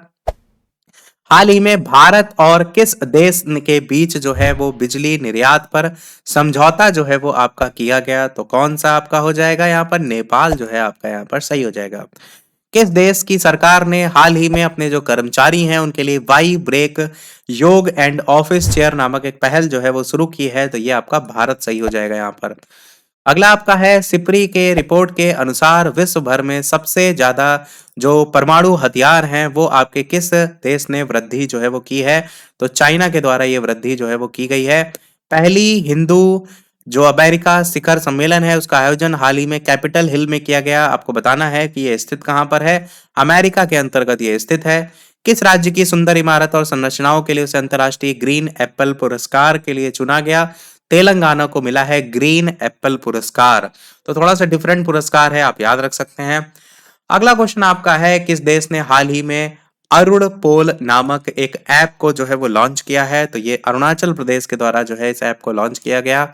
हाल ही में भारत और किस देश के बीच जो है वो बिजली निर्यात पर समझौता जो है वो आपका किया गया? तो कौन सा आपका हो जाएगा यहाँ पर? नेपाल जो है आपका यहाँ पर सही हो जाएगा। किस देश की सरकार ने हाल ही में अपने जो कर्मचारी हैं उनके लिए वाई ब्रेक योग एंड ऑफिस चेयर नामक एक पहल जो है वो शुरू की है? तो ये आपका भारत सही हो जाएगा यहाँ पर। अगला आपका है सिप्री के रिपोर्ट के अनुसार विश्व भर में सबसे ज्यादा जो परमाणु हथियार हैं वो आपके किस देश ने वृद्धि जो है वो की है? तो चाइना के द्वारा ये वृद्धि जो है वो की गई है। पहली हिंदू जो अमेरिका शिखर सम्मेलन है उसका आयोजन हाल ही में कैपिटल हिल में किया गया। आपको बताना है कि ये स्थित कहाँ पर है। अमेरिका के अंतर्गत ये स्थित है। किस राज्य की सुंदर इमारत और संरचनाओं के लिए उसे अंतर्राष्ट्रीय ग्रीन एप्पल पुरस्कार के लिए चुना गया? तेलंगाना को मिला है ग्रीन एप्पल पुरस्कार। तो थोड़ा सा डिफरेंट पुरस्कार है, आप याद रख सकते हैं। अगला क्वेश्चन आपका है किस देश ने हाल ही में अरुण पोल नामक एक ऐप को जो है वो लॉन्च किया है? तो ये अरुणाचल प्रदेश के द्वारा जो है इस ऐप को लॉन्च किया गया।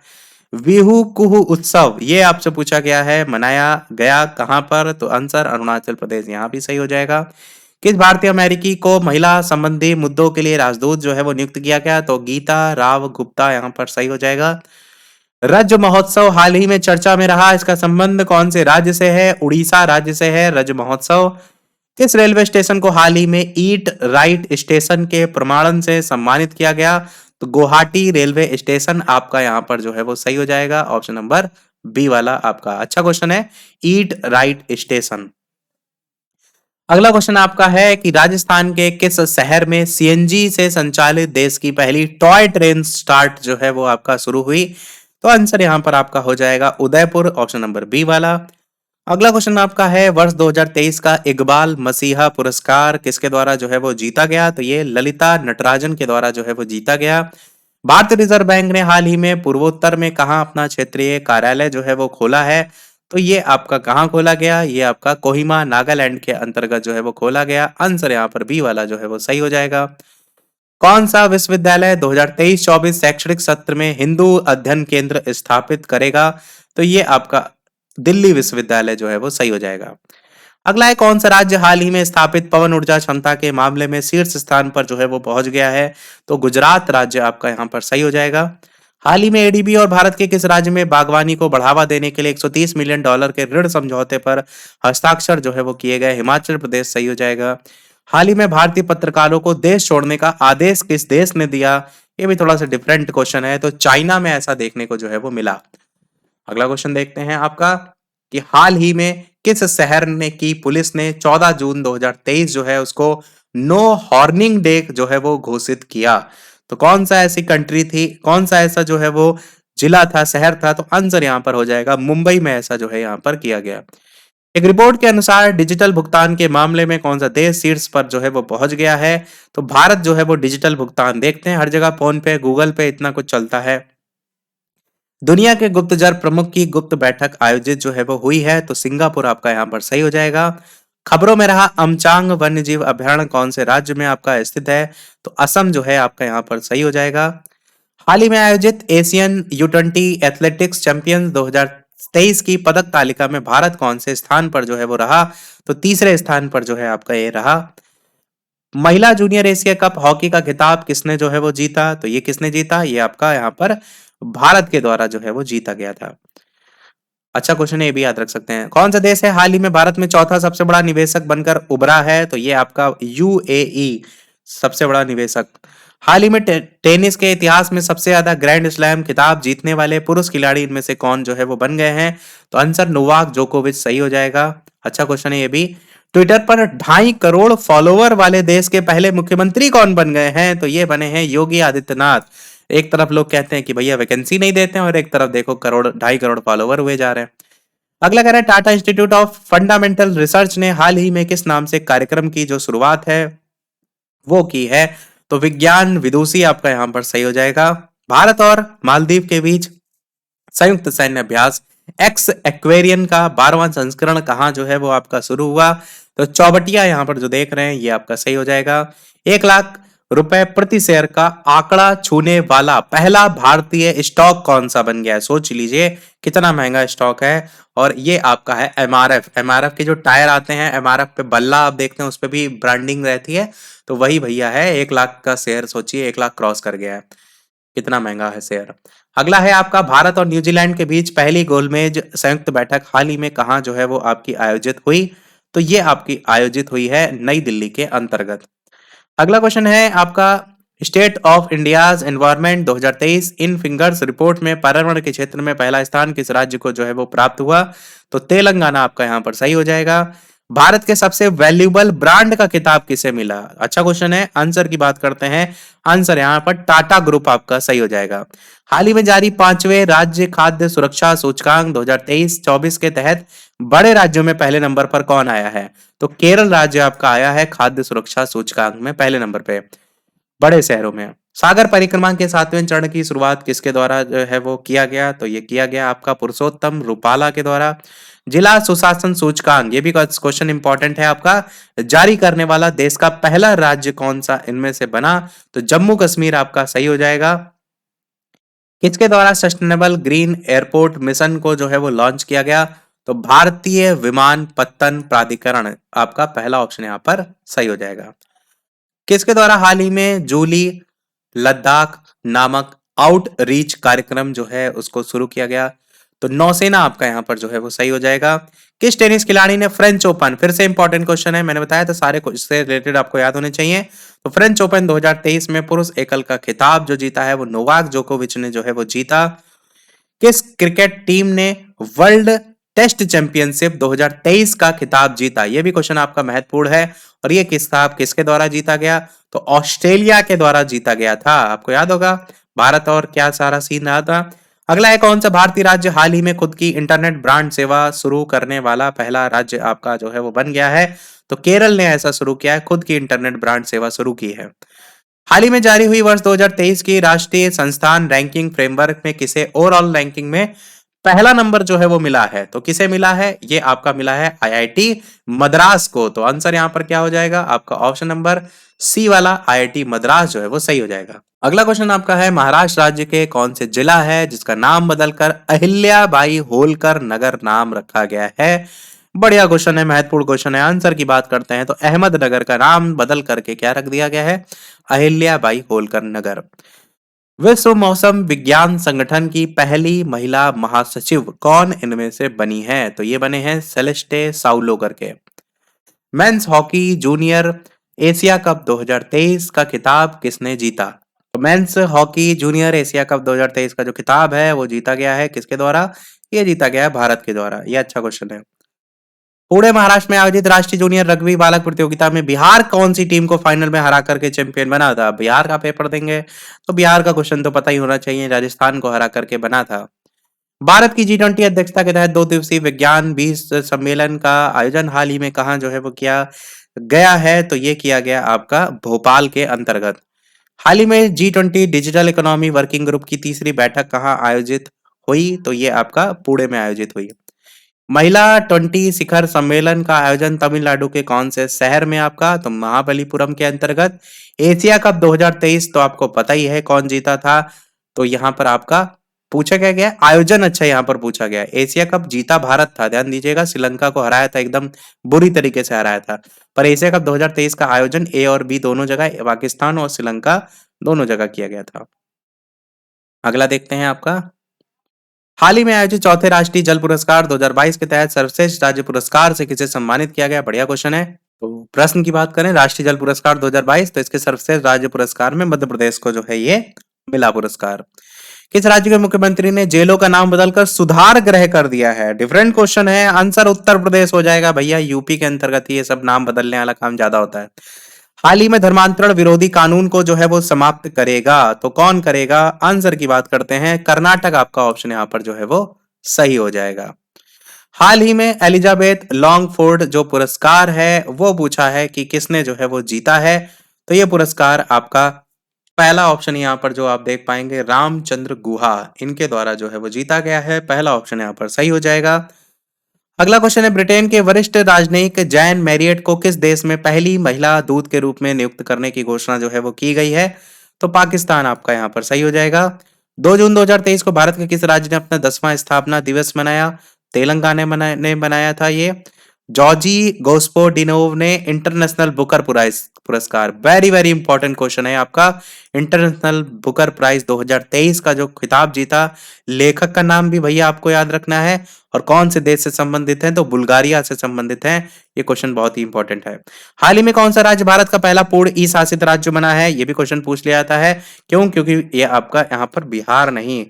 बिहू कुहू उत्सव ये आपसे पूछा गया है, मनाया गया कहां पर? तो आंसर अरुणाचल प्रदेश, यहाँ भी सही हो जाएगा। किस भारतीय अमेरिकी को महिला संबंधी मुद्दों के लिए राजदूत जो है वो नियुक्त किया गया? तो गीता राव गुप्ता, यहाँ पर सही हो जाएगा। रज महोत्सव हाल ही में चर्चा में रहा, इसका संबंध कौन से राज्य से है? उड़ीसा राज्य से है रज महोत्सव। किस रेलवे स्टेशन को हाल ही में ईट राइट स्टेशन के प्रमाणन से सम्मानित किया गया? तो गुवाहाटी रेलवे स्टेशन आपका यहाँ पर जो है वो सही हो जाएगा। ऑप्शन नंबर बी वाला आपका अच्छा क्वेश्चन है, ईट राइट स्टेशन। अगला क्वेश्चन आपका है कि राजस्थान के किस शहर में सीएनजी से संचालित देश की पहली टॉय ट्रेन स्टार्ट जो है वो आपका शुरू हुई? तो आंसर यहां पर आपका हो जाएगा उदयपुर, ऑप्शन नंबर बी वाला। अगला क्वेश्चन आपका है वर्ष 2023 का इकबाल मसीहा पुरस्कार किसके द्वारा जो है वो जीता गया? तो ये ललिता नटराजन के द्वारा जो है वो जीता गया। भारतीय रिजर्व बैंक ने हाल ही में पूर्वोत्तर में कहा अपना क्षेत्रीय कार्यालय जो है वो खोला है? तो ये आपका कहाँ खोला गया? ये आपका कोहिमा नागालैंड के अंतर्गत जो है वो खोला गया। आंसर यहाँ पर बी वाला जो है वो सही हो जाएगा। कौन सा विश्वविद्यालय 2023-24 शैक्षणिक सत्र में हिंदू अध्ययन केंद्र स्थापित करेगा? तो ये आपका दिल्ली विश्वविद्यालय जो है वो सही हो जाएगा। अगला है कौन सा राज्य हाल ही में स्थापित पवन ऊर्जा क्षमता के मामले में शीर्ष स्थान पर जो है वो पहुंच गया है? तो गुजरात राज्य आपका यहाँ पर सही हो जाएगा। हाल ही में एडीबी और भारत के किस राज्य में बागवानी को बढ़ावा देने के लिए $130 मिलियन के ऋण समझौते पर हस्ताक्षर जो है वो किए गए? हिमाचल प्रदेश सही हो जाएगा। हाल ही में भारतीय पत्रकारों को देश छोड़ने का आदेश किस देश ने दिया? ये भी थोड़ा सा डिफरेंट क्वेश्चन है, तो चाइना में ऐसा देखने को जो है वो मिला। अगला क्वेश्चन देखते हैं आपका कि हाल ही में किस शहर ने की पुलिस ने 14 जून 2023 जो है उसको नो हॉर्निंग डे जो है वो घोषित किया? तो कौन सा ऐसी कंट्री थी, कौन सा ऐसा जो है वो जिला था, शहर था? तो आंसर यहाँ पर हो जाएगा मुंबई में ऐसा जो है यहाँ पर किया गया। एक रिपोर्ट के अनुसार डिजिटल भुगतान के मामले में कौन सा देश शीर्ष पर जो है वो पहुंच गया है? तो भारत जो है वो डिजिटल भुगतान देखते हैं हर जगह, फोन पे गूगल पे इतना कुछ चलता है। दुनिया के गुप्तचर प्रमुख की गुप्त बैठक आयोजित जो है वो हुई है? तो सिंगापुर आपका यहाँ पर सही हो जाएगा। खबरों में रहा अमचांग वन्य जीव अभयारण्य कौन से राज्य में आपका स्थित है? तो असम जो है आपका यहाँ पर सही हो जाएगा। हाल ही में आयोजित एशियन U20 एथलेटिक्स चैंपियंस 2023 की पदक तालिका में भारत कौन से स्थान पर जो है वो रहा? तो तीसरे स्थान पर जो है आपका ये रहा। महिला जूनियर एशिया कप हॉकी का खिताब किसने जो है वो जीता? तो ये किसने जीता? ये आपका यहाँ पर भारत के द्वारा जो है वो जीता गया था। अच्छा क्वेश्चन है, ये भी याद रख सकते हैं। कौन सा देश है हाल ही में भारत में चौथा सबसे बड़ा निवेशक बनकर उभरा है? तो ये आपका यूएई सबसे बड़ा निवेशक। हाल ही में टेनिस के इतिहास में सबसे ज्यादा ग्रैंड स्लैम खिताब जीतने वाले पुरुष खिलाड़ी इनमें से कौन जो है वो बन गए हैं? तो आंसर नोवाक जोकोविच सही हो जाएगा। अच्छा क्वेश्चन है ये भी। ट्विटर पर 2.5 करोड़ फॉलोवर वाले देश के पहले मुख्यमंत्री कौन बन गए हैं? तो ये बने हैं योगी आदित्यनाथ। एक तरफ लोग कहते हैं कि भैया वैकेंसी नहीं देते हैं और एक तरफ देखो 2.5 करोड़ फॉलोवर हुए जा रहे हैं। अगला कह रहा है Tata institute of fundamental research ने हाल ही में किस नाम से कार्यक्रम की जो शुरुआत है वो की है? तो विज्ञान विदुषी आपका यहाँ पर सही हो जाएगा। भारत और मालदीव के बीच संयुक्त सैन्य अभ्यास एक्स एक्वेरियन का 12वां संस्करण कहाँ जो है वो आपका शुरू हुआ? तो चौबटिया यहाँ पर जो देख रहे हैं ये आपका सही हो जाएगा। 1 लाख रुपए प्रति शेयर का आंकड़ा छूने वाला पहला भारतीय स्टॉक कौन सा बन गया है? सोच लीजिए कितना महंगा स्टॉक है। और ये आपका है एमआरएफ। एमआरएफ के जो टायर आते हैं, एमआरएफ पे बल्ला आप देखते हैं उस पर भी ब्रांडिंग रहती है, तो वही भैया है। 1 लाख का शेयर, सोचिए 1 लाख क्रॉस कर गया है, कितना महंगा है शेयर। अगला है आपका भारत और न्यूजीलैंड के बीच पहली गोलमेज संयुक्त बैठक हाल ही में कहाँ जो है वो आपकी आयोजित हुई? तो ये आपकी आयोजित हुई है नई दिल्ली के अंतर्गत। अगला क्वेश्चन है आपका, state of India's environment 2023 in fingers report में पर्यावरण के क्षेत्र में पहला स्थान किस राज्य को जो है वो प्राप्त हुआ? तो तेलंगाना आपका यहाँ पर सही हो जाएगा। भारत के सबसे वैल्यूएबल ब्रांड का खिताब किसे मिला? अच्छा क्वेश्चन है, आंसर की बात करते हैं। आंसर यहाँ पर टाटा ग्रुप आपका सही हो जाएगा। हाल ही में जारी 5वें राज्य खाद्य सुरक्षा सूचकांक 2023-24 के तहत बड़े राज्यों में पहले नंबर पर कौन आया है? तो केरल राज्य आपका आया है खाद्य सुरक्षा सूचकांक में पहले नंबर पे, बड़े शहरों में। सागर परिक्रमा के 7वें चरण की शुरुआत किसके द्वारा जो है वो किया गया? तो ये किया गया आपका पुरुषोत्तम रूपाला के द्वारा। जिला सुशासन सूचकांक, ये भी क्वेश्चन इंपॉर्टेंट है आपका, जारी करने वाला देश का पहला राज्य कौन सा इनमें से बना? तो जम्मू कश्मीर आपका सही हो जाएगा। किसके द्वारा सस्टेनेबल ग्रीन एयरपोर्ट मिशन को जो है वो लॉन्च किया गया? तो भारतीय विमानपत्तन प्राधिकरण आपका पहला ऑप्शन यहाँ पर सही हो जाएगा। किसके द्वारा हाल ही में जूली लद्दाख नामक आउटरीच कार्यक्रम जो है उसको शुरू किया गया? तो नौसेना आपका यहाँ पर जो है वो सही हो जाएगा। किस टेनिस खिलाड़ी ने फ्रेंच ओपन, फिर से इंपॉर्टेंट क्वेश्चन है, मैंने बताया था सारे इससे रिलेटेड आपको याद होने चाहिए। तो फ्रेंच ओपन 2023 में पुरुष एकल का खिताब जो जीता है वो नोवाक जोकोविच ने जो है वो जीता। किस क्रिकेट टीम ने वर्ल्ड टेस्ट चैंपियनशिप 2023 का खिताब जीता? यह भी क्वेश्चन आपका महत्वपूर्ण है। और ये खिताब किसके द्वारा जीता गया? तो ऑस्ट्रेलिया के द्वारा जीता गया था। आपको याद होगा भारत और क्या सारा सीन रहा था। अगला है, कौन सा भारतीय राज्य हाल ही में खुद की इंटरनेट ब्रांड सेवा शुरू करने वाला पहला राज्य आपका जो है वो बन गया है? तो केरल ने ऐसा शुरू किया है, खुद की इंटरनेट ब्रांड सेवा शुरू की है। हाल ही में जारी हुई वर्ष 2023 की राष्ट्रीय संस्थान रैंकिंग फ्रेमवर्क में किसे ओवरऑल रैंकिंग में पहला नंबर जो है वो मिला है? तो किसे मिला है? ये आपका मिला है आईआईटी मद्रास को। तो आंसर यहां पर क्या हो जाएगा? आपका ऑप्शन नंबर सी वाला आईआईटी मद्रास जो है वो सही हो जाएगा। अगला क्वेश्चन आपका है, महाराष्ट्र राज्य के कौन से जिला है जिसका नाम बदलकर अहिल्याबाई होलकर नगर नाम रखा गया है? बढ़िया क्वेश्चन है, महत्वपूर्ण क्वेश्चन है। आंसर की बात करते हैं तो अहमदनगर का नाम बदल करके क्या रख दिया गया है? अहिल्याबाई होलकर नगर। विश्व मौसम विज्ञान संगठन की पहली महिला महासचिव कौन इनमें से बनी है? तो ये बने हैं सेलेस्टे साउलो करके। Men's hockey junior Asia cup 2023 का खिताब किसने जीता? तो men's hockey junior Asia cup 2023 का जो खिताब है वो जीता गया है किसके द्वारा? ये जीता गया है भारत के द्वारा। ये अच्छा क्वेश्चन है। पुणे महाराष्ट्र में आयोजित राष्ट्रीय जूनियर रग्बी बालक प्रतियोगिता में बिहार कौन सी टीम को फाइनल में हरा करके चैंपियन बना था? बिहार का पेपर देंगे तो बिहार का क्वेश्चन तो पता ही होना चाहिए, राजस्थान को हरा करके बना था। भारत की G20 अध्यक्षता के तहत 2 दिवसीय विज्ञान 20 सम्मेलन का आयोजन हाल ही में कहा जो है वो किया गया है? तो ये किया गया आपका भोपाल के अंतर्गत। हाल ही में G20 digital economy working group की तीसरी बैठक कहाँ आयोजित हुई? तो ये आपका पुणे में आयोजित हुई। महिला 20 शिखर सम्मेलन का आयोजन तमिलनाडु के कौन से शहर में आपका? तो महाबलीपुरम के अंतर्गत। एशिया कप 2023 तो आपको पता ही है कौन जीता था। तो यहाँ पर आपका पूछा क्या गया? आयोजन अच्छा यहाँ पर पूछा गया। एशिया कप जीता भारत था, ध्यान दीजिएगा, श्रीलंका को हराया था, एकदम बुरी तरीके से हराया था। पर एशिया कप 2023 का आयोजन ए और बी दोनों जगह, पाकिस्तान और श्रीलंका दोनों जगह किया गया था। अगला देखते हैं आपका, हाल ही में आयोजित चौथे राष्ट्रीय जल पुरस्कार 2022 के तहत सर्वश्रेष्ठ राज्य पुरस्कार से किसे सम्मानित किया गया? बढ़िया क्वेश्चन है। तो प्रश्न की बात करें राष्ट्रीय जल पुरस्कार 2022 तो इसके सर्वश्रेष्ठ राज्य पुरस्कार में मध्य प्रदेश को जो है ये मिला पुरस्कार। किस राज्य के मुख्यमंत्री ने जेलों का नाम बदलकर सुधार गृह कर दिया है? डिफरेंट क्वेश्चन है, आंसर उत्तर प्रदेश हो जाएगा भैया। यूपी के अंतर्गत ये सब नाम बदलने वाला काम ज्यादा होता है। हाल ही में धर्मांतरण विरोधी कानून को जो है वो समाप्त करेगा तो कौन करेगा? आंसर की बात करते हैं कर्नाटक आपका ऑप्शन यहाँ पर जो है वो सही हो जाएगा। हाल ही में एलिजाबेथ लॉन्गफोर्ड जो पुरस्कार है वो पूछा है कि किसने जो है वो जीता है? तो ये पुरस्कार आपका पहला ऑप्शन यहाँ पर जो आप देख पाएंगे रामचंद्र गुहा, इनके द्वारा जो है वो जीता गया है। पहला ऑप्शन यहाँ पर सही हो जाएगा। अगला क्वेश्चन है, ब्रिटेन के वरिष्ठ राजनयिक जैन मैरियट को किस देश में पहली महिला दूत के रूप में नियुक्त करने की घोषणा जो है वो की गई है? तो पाकिस्तान आपका यहाँ पर सही हो जाएगा। 2 जून 2023 को भारत के किस राज्य ने अपना 10वां स्थापना दिवस मनाया? तेलंगाना ने बनाया था ये। जॉर्जी गोस्पोडिनोव ने इंटरनेशनल बुकर प्राइज पुरस्कार, वेरी वेरी इंपॉर्टेंट क्वेश्चन है आपका, इंटरनेशनल बुकर प्राइज 2023 का जो खिताब जीता, लेखक का नाम भी भैया आपको याद रखना है, और कौन से देश से संबंधित है, तो बुल्गारिया से संबंधित है। ये क्वेश्चन बहुत ही इंपॉर्टेंट है। हाल ही में कौन सा राज्य भारत का पहला पूर्ण ई शासित राज्य बना है, ये भी क्वेश्चन पूछ लिया जाता है। क्यों? क्योंकि ये आपका यहाँ पर बिहार नहीं,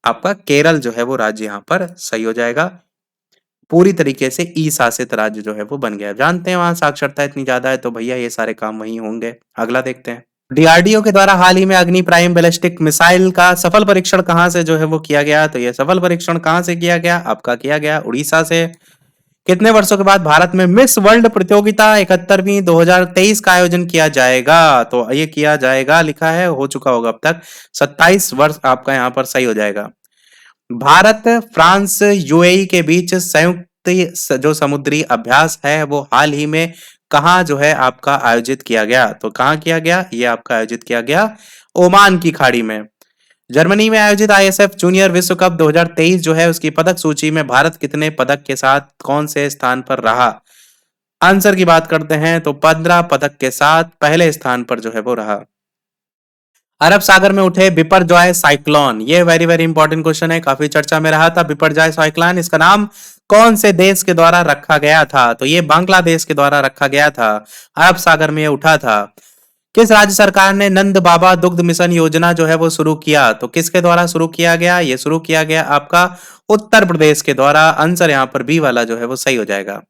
आपका केरल जो है वो राज्य यहाँ पर सही हो जाएगा। पूरी तरीके से ई शासित राज्य जो है वो बन गया। जानते हैं वहां साक्षरता इतनी ज्यादा है, तो भैया ये सारे काम वहीं होंगे। अगला देखते हैं। डीआरडीओ के द्वारा हाल ही में अग्नि प्राइम बैलिस्टिक मिसाइल का सफल परीक्षण कहां से जो है वो किया गया, तो ये सफल परीक्षण कहां से किया गया, आपका किया गया उड़ीसा से। कितने वर्षों के बाद भारत में मिस वर्ल्ड प्रतियोगिता 71वीं 2023 का आयोजन किया जाएगा, तो ये किया जाएगा लिखा है, हो चुका होगा अब तक। 27 वर्ष आपका यहाँ पर सही हो जाएगा। भारत फ्रांस यूएई के बीच संयुक्त जो समुद्री अभ्यास है वो हाल ही में कहाँ जो है आपका आयोजित किया गया, तो कहाँ किया गया, ये आपका आयोजित किया गया ओमान की खाड़ी में। जर्मनी में आयोजित आईएसएफ जूनियर विश्व कप 2023 जो है उसकी पदक सूची में भारत कितने पदक के साथ कौन से स्थान पर रहा। आंसर की बात करते हैं तो 15 पदक के साथ पहले स्थान पर जो है वो रहा। अरब सागर में उठे बिपरजॉय साइक्लोन, ये वेरी वेरी इंपॉर्टेंट क्वेश्चन है, काफी चर्चा में रहा था बिपरजॉय साइक्लोन। इसका नाम कौन से देश के द्वारा रखा गया था, तो ये बांग्लादेश के द्वारा रखा गया था। अरब सागर में ये उठा था। किस राज्य सरकार ने नंद बाबा दुग्ध मिशन योजना जो है वो शुरू किया, तो किसके द्वारा शुरू किया गया, ये शुरू किया गया आपका उत्तर प्रदेश के द्वारा। आंसर यहाँ पर बी वाला जो है वो सही हो जाएगा।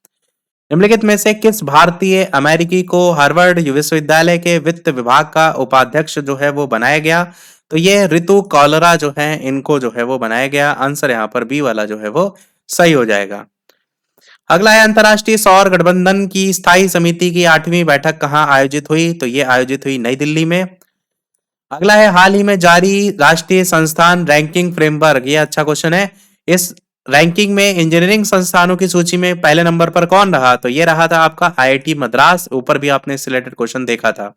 निम्नलिखित में से किस भारतीय अमेरिकी को हार्वर्ड विश्वविद्यालय के वित्त विभाग का उपाध्यक्ष जो है वो बनाया गया, तो ये ऋतु कॉलरा जो है इनको जो है वो बनाया गया। आंसर यहाँ पर बी वाला जो है वो सही हो जाएगा। अगला है अंतर्राष्ट्रीय सौर गठबंधन की स्थायी समिति की 8वीं बैठक कहाँ आयोजित हुई, तो ये आयोजित हुई नई दिल्ली में। अगला है हाल ही में जारी राष्ट्रीय संस्थान रैंकिंग फ्रेमवर्क, ये अच्छा क्वेश्चन है। इस रैंकिंग में इंजीनियरिंग संस्थानों की सूची में पहले नंबर पर कौन रहा, तो ये रहा था आपका आईआईटी मद्रास। ऊपर भी आपने सिलेक्टेड क्वेश्चन देखा था।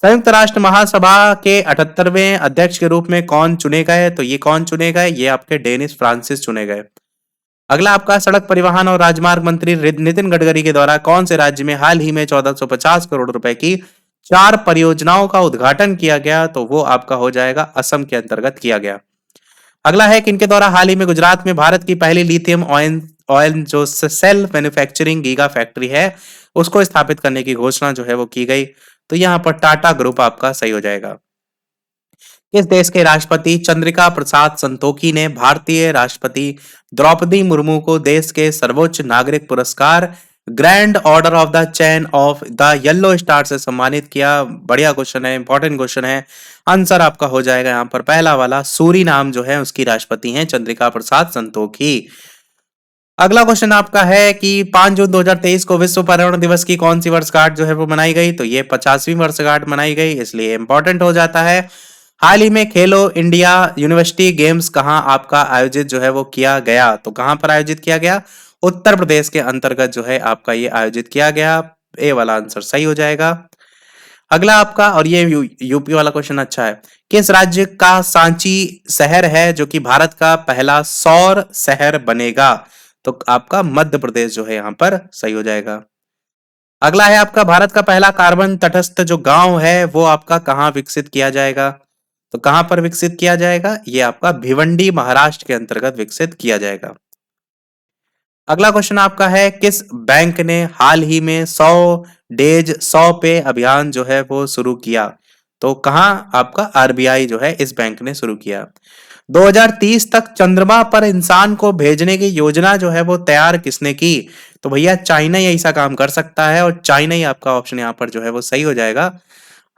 संयुक्त राष्ट्र महासभा के 78वें अध्यक्ष के रूप में कौन चुने गए, तो ये कौन चुने गए, ये आपके डेनिस फ्रांसिस चुने गए। अगला आपका सड़क परिवहन और राजमार्ग मंत्री नितिन गडकरी के द्वारा कौन से राज्य में हाल ही में 1450 करोड़ रुपए की 4 परियोजनाओं का उद्घाटन किया गया, तो वो आपका हो जाएगा असम के अंतर्गत किया गया। अगला है किनके द्वारा हाल ही में गुजरात में भारत की पहली लिथियम ऑयल जो सेल मैन्युफैक्चरिंग गीगा फैक्ट्री है उसको स्थापित करने की घोषणा जो है वो की गई, तो यहाँ पर टाटा ग्रुप आपका सही हो जाएगा। किस देश के राष्ट्रपति चंद्रिका प्रसाद संतोखी ने भारतीय राष्ट्रपति द्रौपदी मुर्मू को देश के सर्वोच्च नागरिक पुरस्कार grand order of the chain of the yellow star से सम्मानित किया? बढ़िया क्वेश्चन है, इंपॉर्टेंट क्वेश्चन है। आंसर आपका हो जाएगा यहाँ पर पहला वाला, सूरी नाम जो है उसकी राष्ट्रपति हैं चंद्रिका प्रसाद संतोखी। अगला क्वेश्चन आपका है कि 5 जून 2023 को विश्व पर्यावरण दिवस की कौन सी वर्षगांठ जो है वो मनाई गई, तो ये 50वीं वर्षगांठ मनाई गई, इसलिए इंपॉर्टेंट हो जाता है। हाल ही में खेलो इंडिया यूनिवर्सिटी गेम्स कहाँ आपका आयोजित जो है वो किया गया, तो कहां पर आयोजित किया गया, उत्तर प्रदेश के अंतर्गत जो है आपका ये आयोजित किया गया। ए वाला आंसर सही हो जाएगा। अगला आपका, और ये यूपी वाला क्वेश्चन अच्छा है, किस राज्य का सांची शहर है जो कि भारत का पहला सौर शहर बनेगा, तो आपका मध्य प्रदेश जो है यहाँ पर सही हो जाएगा। अगला है आपका भारत का पहला कार्बन तटस्थ जो गांव है वो आपका कहाँ विकसित किया जाएगा, तो कहां पर विकसित किया जाएगा, ये आपका भिवंडी महाराष्ट्र के अंतर्गत विकसित किया जाएगा। अगला क्वेश्चन आपका है किस बैंक ने हाल ही में 100 डेज 100 पे अभियान जो है वो शुरू किया, तो कहां आपका आरबीआई जो है इस बैंक ने शुरू किया। 2030 तक चंद्रमा पर इंसान को भेजने की योजना जो है वो तैयार किसने की, तो भैया चाइना ही ऐसा काम कर सकता है, और चाइना ही आपका ऑप्शन यहाँ पर जो है वो सही हो जाएगा।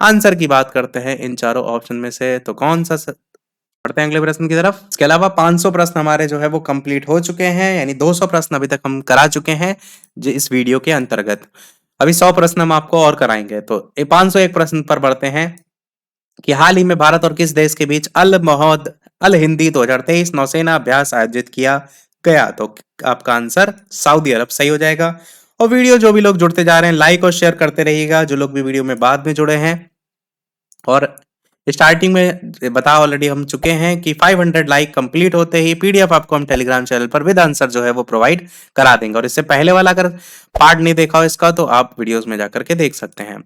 आंसर की बात करते हैं इन चारों ऑप्शन में से, तो कौन सा पढ़ते हैं अगले प्रश्न की तरफ। इसके अलावा 500 प्रश्न हमारे जो है वो कंप्लीट हो चुके हैं, यानी 200 प्रश्न अभी तक हम करा चुके हैं जो इस वीडियो के अंतर्गत। अभी 100 प्रश्न हम आपको और कराएंगे, तो 501 प्रश्न पर बढ़ते हैं कि हाल ही में भारत और किस देश के बीच अल मोहद अल हिंदी 2023 नौसेना अभ्यास आयोजित किया गया, तो आपका आंसर सऊदी अरब सही हो जाएगा। और वीडियो जो भी लोग जुड़ते जा रहे हैं लाइक और शेयर करते रहिएगा, जो लोग भी वीडियो में बाद में जुड़े हैं, और स्टार्टिंग में बता ऑलरेडी हम चुके हैं कि 500 लाइक कंप्लीट होते ही पीडीएफ आपको हम टेलीग्राम चैनल पर विद आंसर जो है वो प्रोवाइड करा देंगे। और इससे पहले वाला अगर पार्ट नहीं देखा हो इसका तो आप वीडियोस में जाकर के देख सकते हैं।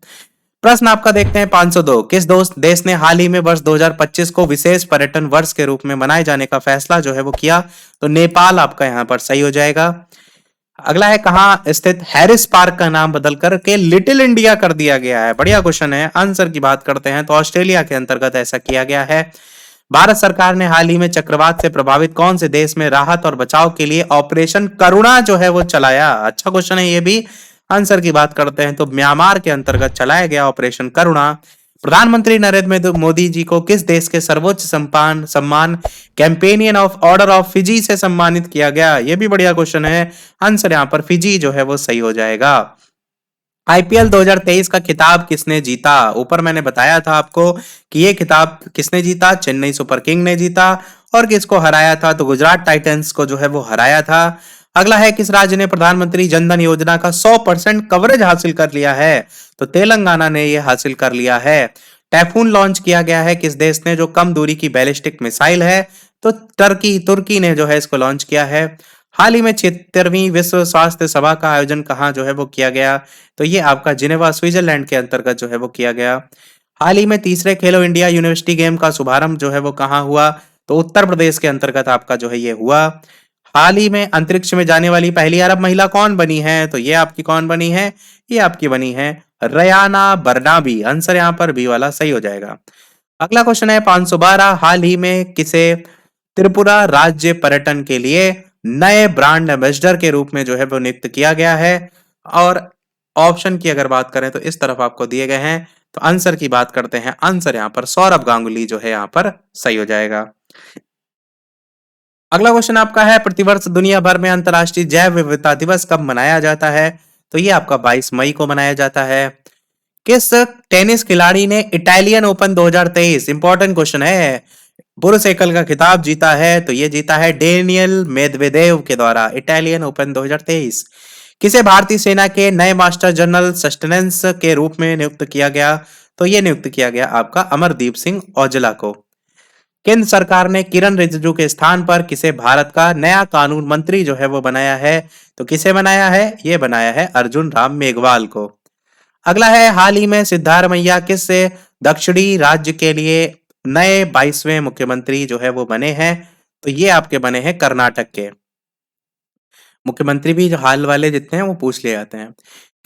प्रश्न आपका देखते हैं 502। किस दोस्त देश ने हाल ही में वर्ष 2025 को विशेष पर्यटन वर्ष के रूप में मनाए जाने का फैसला जो है वो किया? तो नेपाल आपका यहाँ पर सही हो जाएगा। अगला है कहां स्थित हैरिस पार्क का नाम बदल कर के लिटिल इंडिया कर दिया गया है? बढ़िया क्वेश्चन है। आंसर की बात करते हैं तो ऑस्ट्रेलिया के अंतर्गत ऐसा किया गया है। भारत सरकार ने हाल ही में चक्रवात से प्रभावित कौन से देश में राहत और बचाव के लिए ऑपरेशन करुणा जो है वो चलाया? अच्छा क्वेश्चन है ये भी। आंसर की बात करते हैं तो म्यांमार के अंतर्गत चलाया गया ऑपरेशन करुणा। प्रधानमंत्री नरेंद्र मोदी जी को किस देश के सर्वोच्च सम्मान सम्मान companion of order of Fiji से सम्मानित किया गया? ये भी बढ़िया क्वेश्चन है। आंसर यहाँ पर फिजी जो है वो सही हो जाएगा। आईपीएल 2023 का खिताब किसने जीता? ऊपर मैंने बताया था आपको कि ये खिताब किसने जीता? चेन्नई सुपर किंग ने जीता। और किसको हराया था? तो गुजरात टाइटंस को जो है वो हराया था। अगला है किस राज्य ने प्रधानमंत्री जनधन योजना का 100% कवरेज हासिल कर लिया है? तो तेलंगाना ने यह हासिल कर लिया है। टाइफून लॉन्च किया गया है किस देश ने जो कम दूरी की बैलिस्टिक मिसाइल है? तो तुर्की ने जो है इसको लॉन्च किया है। हाल ही में 76वीं विश्व स्वास्थ्य सभा का आयोजन कहाँ जो है वो किया गया? तो ये आपका जिनेवा स्विट्जरलैंड के अंतर्गत जो है वो किया गया। हाल ही में तीसरे खेलो इंडिया यूनिवर्सिटी गेम का शुभारंभ जो है वो कहाँ हुआ? तो उत्तर प्रदेश के अंतर्गत आपका जो है ये हुआ। हाल ही में अंतरिक्ष में जाने वाली पहली अरब महिला कौन बनी है? तो ये आपकी कौन बनी है? ये आपकी बनी है रयाना बर्नाबी। आंसर यहाँ पर बी वाला सही हो जाएगा। अगला क्वेश्चन है 512। हाल ही में किसे त्रिपुरा राज्य पर्यटन के लिए नए ब्रांड एम्बेसडर के रूप में जो है वो नियुक्त किया गया है? और ऑप्शन की अगर बात करें तो इस तरफ आपको दिए गए हैं। तो आंसर की बात करते हैं। आंसर यहाँ पर सौरभ गांगुली जो है यहाँ पर सही हो जाएगा। अगला क्वेश्चन आपका है प्रतिवर्ष दुनिया भर में अंतर्राष्ट्रीय जैव विविधता दिवस कब मनाया जाता है? तो ये आपका 22 मई को मनाया जाता है। किस टेनिस खिलाड़ी ने इटालियन ओपन 2023 इंपॉर्टेंट क्वेश्चन है पुरुष एकल का खिताब जीता है? तो ये जीता है डेनियल मेदवेदेव के द्वारा इटालियन ओपन 2023। किसे भारतीय सेना के नए मास्टर जनरल सस्टेनेंस के रूप में नियुक्त किया गया? तो ये नियुक्त किया गया आपका अमरदीप सिंह औजला को। केंद्र सरकार ने किरण रिजिजू के स्थान पर किसे भारत का नया कानून मंत्री जो है वो बनाया है? तो किसे बनाया है? ये बनाया है अर्जुन राम मेघवाल को। अगला है हाल ही में सिद्धारमैया किस दक्षिणी राज्य के लिए नए 22वें मुख्यमंत्री जो है वो बने हैं? तो ये आपके बने हैं कर्नाटक के मुख्यमंत्री। भी जो हाल वाले जितने हैं वो पूछ लिए जाते हैं।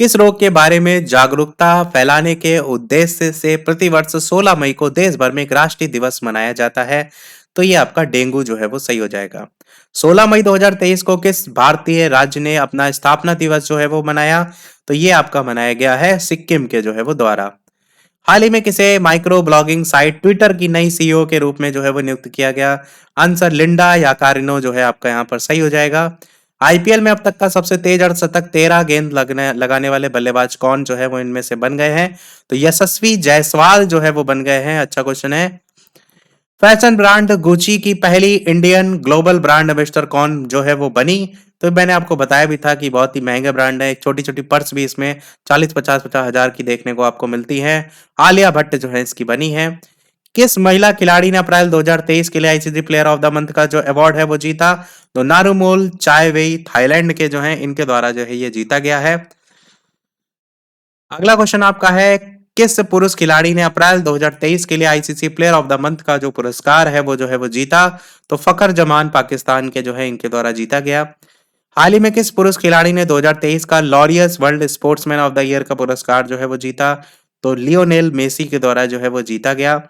किस रोग के बारे में जागरूकता फैलाने के उद्देश्य से प्रतिवर्ष 16 मई को देश भर में एक राष्ट्रीय दिवस मनाया जाता है? तो ये आपका डेंगू जो है वो सही हो जाएगा। 16 मई 2023 को किस भारतीय राज्य ने अपना स्थापना दिवस जो है वो मनाया? तो ये आपका मनाया गया है सिक्किम के जो है वो द्वारा। हाल ही में किसे माइक्रो ब्लॉगिंग साइट ट्विटर की नई सीईओ के रूप में जो है वो नियुक्त किया गया? आंसर लिंडा याकारिनो जो है आपका यहाँ पर सही हो जाएगा। आईपीएल में अब तक का सबसे तेज अर्धशतक 13 गेंद लगाने वाले बल्लेबाज कौन जो है वो इनमें से बन गए हैं? तो यशस्वी जायसवाल जो है वो बन गए हैं। अच्छा क्वेश्चन है। फैशन ब्रांड गुची की पहली इंडियन ग्लोबल ब्रांड एम्बेसडर कौन जो है वो बनी? तो मैंने आपको बताया भी था कि बहुत ही महंगे ब्रांड है। एक छोटी छोटी पर्स भी इसमें 40-50 हजार की देखने को आपको मिलती है। आलिया भट्ट जो है इसकी बनी है। किस महिला खिलाड़ी ने अप्रैल 2023 के लिए ICC player of the month का जो अवार्ड है वो जीता? तो नारुमोल चायवेई थाईलैंड के जो है इनके द्वारा जो है ये जीता गया है। अगला क्वेश्चन आपका है किस पुरुष खिलाड़ी ने अप्रैल 2023 के लिए ICC player of the month का जो पुरस्कार है वो जो है वो जीता? तो फखर जमान पाकिस्तान के जो है इनके द्वारा जीता गया। हाल ही में किस पुरुष खिलाड़ी ने 2023 का Laureus world sportsman of the year का पुरस्कार जो है वो जीता? तो लियोनेल मेसी के द्वारा जो है वो जीता गया।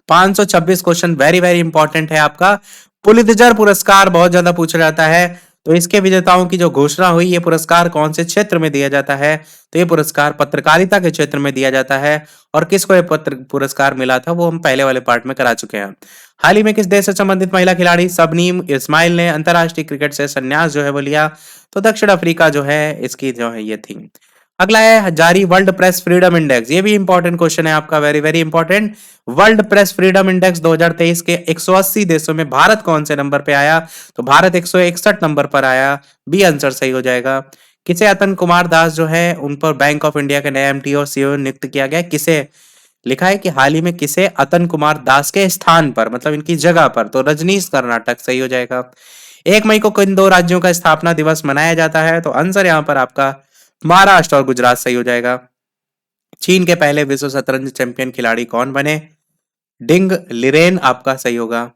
526 क्वेश्चन वेरी वेरी इंपॉर्टेंट है आपका। पुलित्जर पुरस्कार बहुत ज्यादा पूछा जाता है। तो इसके विजेताओं की जो घोषणा हुई, ये पुरस्कार कौन से क्षेत्र में दिया जाता है? तो ये पुरस्कार पत्रकारिता के क्षेत्र में दिया जाता है। और किसको ये पुरस्कार मिला था वो हम पहले वाले पार्ट में करा चुके हैं। हाल ही में किस देश से संबंधित महिला खिलाड़ी सबनीम इस्माइल ने अंतरराष्ट्रीय क्रिकेट से संन्यास जो है वो लिया? तो दक्षिण अफ्रीका जो है इसकी जो है ये थी। अगला है जारी वर्ल्ड प्रेस फ्रीडम इंडेक्स। ये भी इंपॉर्टेंट क्वेश्चन है आपका, very very important. World Press freedom index 2023 के 180 देशों में भारत कौन से नंबर पे आया? तो भारत 161 नंबर पर आया। बी आंसर सही हो जाएगा। किसे अतन कुमार दास जो है उन पर बैंक ऑफ इंडिया के नए एमडी और सीईओ नियुक्त किया गया? किसे? लिखा है कि हाल ही में किसे अतन कुमार दास के स्थान पर, मतलब इनकी जगह पर, तो रजनीश कर्नाटक सही हो जाएगा। 1 मई को किन दो राज्यों का स्थापना दिवस मनाया जाता है, तो आंसर यहां पर आपका महाराष्ट्र और गुजरात सही हो जाएगा। चीन के पहले विश्व शतरंज चैंपियन खिलाड़ी कौन बने, डिंग लिरेन आपका सही होगा।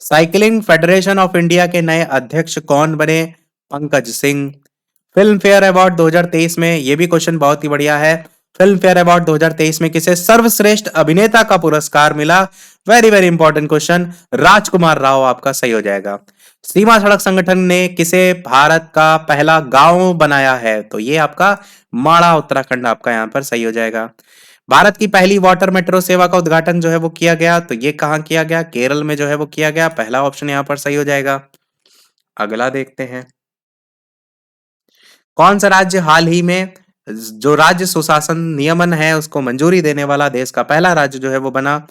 साइकिलिंग फेडरेशन ऑफ इंडिया के नए अध्यक्ष कौन बने, Pankaj Singh. Film fair award 2023 में, ये भी क्वेश्चन बहुत ही बढ़िया है, फिल्म फेयर अवार्ड 2023 में किसे सर्वश्रेष्ठ अभिनेता का पुरस्कार मिला, वेरी वेरी इंपॉर्टेंट क्वेश्चन, राजकुमार राव आपका सही हो जाएगा। सीमा सड़क संगठन ने किसे भारत का पहला गांव बनाया है, तो ये आपका माड़ा उत्तराखंड आपका यहां पर सही हो जाएगा। भारत की पहली वाटर मेट्रो सेवा का उद्घाटन जो है वो किया गया, तो ये कहां किया गया, केरल में जो है वो किया गया, पहला ऑप्शन यहां पर सही हो जाएगा। अगला देखते हैं, कौन सा राज्य हाल ही में जो राज्य सुशासन नियमन है उसको मंजूरी देने वाला देश का पहला राज्य जो है वो बना,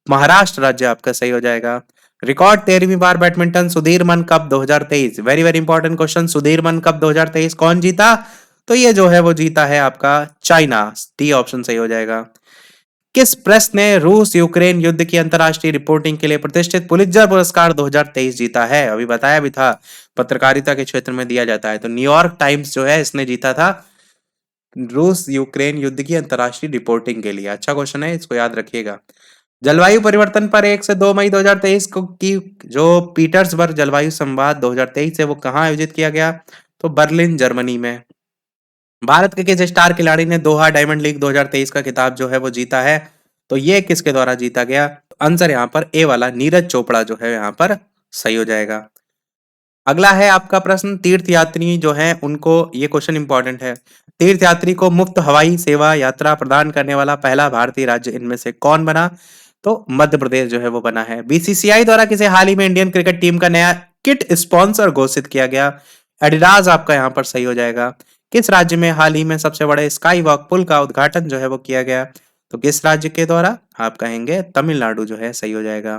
महाराष्ट्र राज्य आपका सही हो जाएगा। रिकॉर्ड 13वीं बार बैडमिंटन सुधीर मन cup 2023, very very important question, Sudhir मन कप 2023 कौन जीता, तो ये जो है वो जीता है आपका चाइना, डी ऑप्शन सही हो जाएगा। किस प्रेस ने रूस यूक्रेन युद्ध की अंतरराष्ट्रीय रिपोर्टिंग के लिए प्रतिष्ठित पुलित्जर पुरस्कार 2023 जीता है, अभी बताया भी था पत्रकारिता के क्षेत्र में दिया जाता है, तो न्यूयॉर्क टाइम्स जो है इसने जीता था रूस यूक्रेन युद्ध की अंतरराष्ट्रीय रिपोर्टिंग के लिए। अच्छा क्वेश्चन है, इसको याद रखिएगा। जलवायु परिवर्तन पर 1 से 2 मई 2023 को की जो पीटर्सबर्ग जलवायु संवाद 2023 है वो कहाँ आयोजित किया गया, तो बर्लिन जर्मनी में। भारत के किस स्टार खिलाड़ी ने दोहा डायमंड लीग 2023 का खिताब जो है वो जीता है, तो ये किसके द्वारा जीता गया, तो आंसर यहाँ पर ए वाला नीरज चोपड़ा जो है यहाँ पर सही हो जाएगा। अगला है आपका प्रश्न, तीर्थयात्री जो है उनको, ये क्वेश्चन इंपॉर्टेंट है, तीर्थयात्री को मुफ्त हवाई सेवा यात्रा प्रदान करने वाला पहला भारतीय राज्य इनमें से कौन बना, तो मध्य प्रदेश जो है वो बना है। बीसीसीआई द्वारा किसे हाल ही में इंडियन क्रिकेट टीम का नया किट स्पॉन्सर घोषित किया गया, एडिडास आपका यहाँ पर सही हो जाएगा। किस राज्य में हाल ही में सबसे बड़े स्काई वॉक पुल का उद्घाटन जो है वो किया गया, तो किस राज्य के द्वारा, आप कहेंगे तमिलनाडु जो है सही हो जाएगा।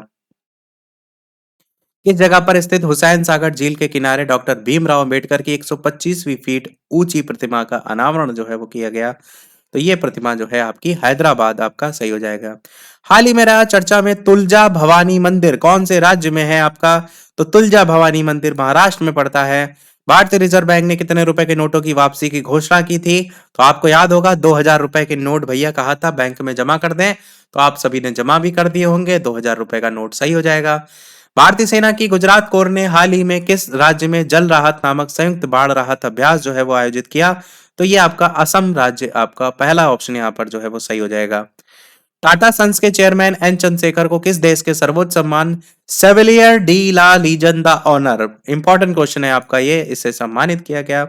किस जगह पर स्थित हुसैन सागर झील के किनारे डॉक्टर भीमराव अंबेडकर की 125वीं फीट ऊंची प्रतिमा का अनावरण जो है वो किया गया, तो ये प्रतिमा जो है आपकी हैदराबाद आपका सही हो जाएगा। हाल ही में रहा चर्चा में तुलजा भवानी मंदिर कौन से राज्य में है आपका, तो तुलजा भवानी मंदिर महाराष्ट्र में पड़ता है। भारतीय रिजर्व बैंक ने कितने रुपए के नोटों की वापसी की घोषणा की थी, तो आपको याद होगा 2000 रुपए के नोट भैया कहा था बैंक में जमा कर दें, तो आप सभी ने जमा भी कर दिए होंगे, 2000 रुपए का नोट सही हो जाएगा। भारतीय सेना की गुजरात कोर ने हाल ही में किस राज्य में जल राहत नामक संयुक्त बाढ़ राहत अभ्यास जो है वो आयोजित किया, तो ये आपका असम राज्य आपका पहला ऑप्शन यहाँ पर जो है वो सही हो जाएगा। टाटा सन्स के चेयरमैन एन चंद्रशेखर को किस देश के सर्वोच्च सम्मान Chevalier de la Legion the honour, important question है आपका ये, इससे सम्मानित किया गया,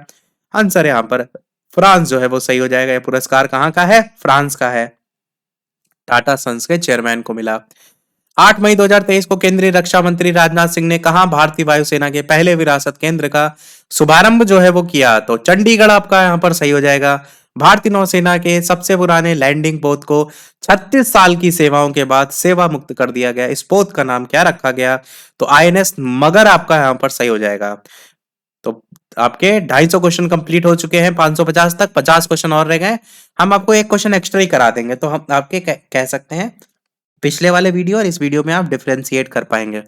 आंसर यहाँ पर फ्रांस जो है वो सही हो जाएगा। ये पुरस्कार कहाँ का है, फ्रांस का है, टाटा सन्स के चेयरमैन को मिला। 8 मई 2023 को केंद्रीय रक्षा मंत्री राजनाथ सिंह ने कहा भारतीय वायुसेना के पहले विरासत केंद्र का शुभारंभ जो है वो किया, तो चंडीगढ़ आपका यहां पर सही हो जाएगा। भारतीय नौसेना के सबसे पुराने लैंडिंग पोत को 36 साल की सेवाओं के बाद सेवा मुक्त कर दिया गया, इस पोत का नाम क्या रखा गया, तो आईएनएस मगर आपका यहां पर सही हो जाएगा। तो आपके 250 क्वेश्चन कंप्लीट हो चुके हैं, 550 तक 50 क्वेश्चन और रह गए, हम आपको एक क्वेश्चन एक्स्ट्रा ही करा देंगे, तो हम आपके कह सकते हैं पिछले वाले वीडियो और इस वीडियो में आप डिफरेंशिएट कर पाएंगे।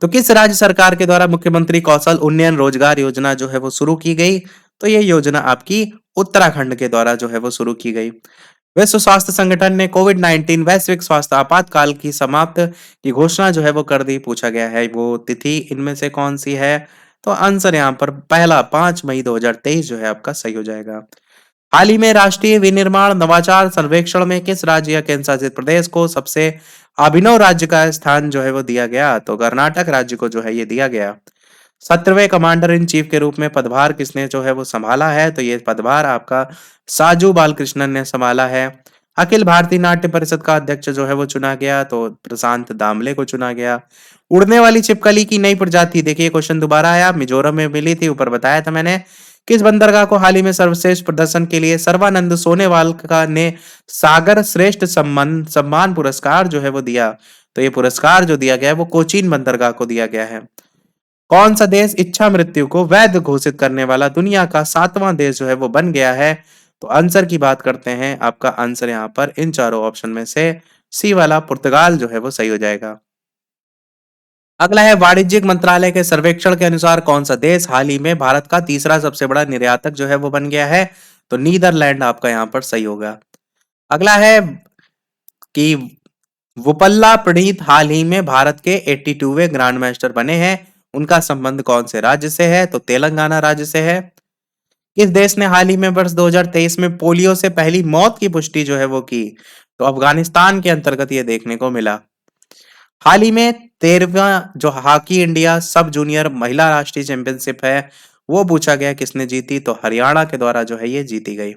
तो किस राज्य सरकार के द्वारा मुख्यमंत्री कौशल उन्नयन रोजगार योजना जो है वो शुरू की गई, तो ये योजना आपकी उत्तराखंड के द्वारा जो है वो शुरू की गई। विश्व स्वास्थ्य संगठन ने कोविड-19 वैश्विक स्वास्थ्य आपातकाल की समाप्त की घोषणा जो है वो कर दी, पूछा गया है वो तिथि इनमें से कौन सी है, तो आंसर यहाँ पर पहला 5 मई 2023 जो है आपका सही हो जाएगा। हाल ही में राष्ट्रीय विनिर्माण नवाचार सर्वेक्षण में किस राज्य या केंद्र शासित प्रदेश को सबसे अभिनव राज्य का स्थान जो है वो दिया गया, तो कर्नाटक राज्य को जो है ये दिया गया। 17वें कमांडर इन चीफ के रूप में पदभार किसने जो है वो संभाला है, तो ये पदभार आपका साजू बालकृष्णन ने संभाला है। अखिल भारतीय नाट्य परिषद का अध्यक्ष जो है वो चुना गया, तो प्रशांत दामले को चुना गया। उड़ने वाली छिपकली की नई प्रजाति, देखिए क्वेश्चन दोबारा आया, मिजोरम में मिली थी, ऊपर बताया था मैंने। किस बंदरगाह को हाल ही में सर्वश्रेष्ठ प्रदर्शन के लिए सर्वानंद सोनेवाल का ने सागर श्रेष्ठ सम्मान पुरस्कार जो है वो दिया, तो ये पुरस्कार जो दिया गया है वो कोचीन बंदरगाह को दिया गया है। कौन सा देश इच्छा मृत्यु को वैध घोषित करने वाला दुनिया का 7वां देश जो है वो बन गया है, तो आंसर की बात करते हैं, आपका आंसर यहाँ पर इन चारों ऑप्शन में से सी वाला पुर्तगाल जो है वो सही हो जाएगा। अगला है वाणिज्यिक मंत्रालय के सर्वेक्षण के अनुसार कौन सा देश हाल ही में भारत का तीसरा सबसे बड़ा निर्यातक जो है वो बन गया है? तो नीदरलैंड आपका यहाँ पर सही होगा। अगला है कि वुपल्ला प्रणीत हाल ही में भारत के 82वें ग्रैंड मास्टर बने हैं। उनका संबंध कौन से राज्य से है? तो तेलंगाना राज्य से है। किस देश ने हाल ही में वर्ष 2023 में पोलियो से पहली मौत की पुष्टि जो है वो की? तो अफगानिस्तान के अंतर्गत ये देखने को मिला। हाल ही में 13वां जो हॉकी इंडिया सब जूनियर महिला राष्ट्रीय चैंपियनशिप है वो पूछा गया किसने जीती? तो हरियाणा के द्वारा जो है ये जीती गई।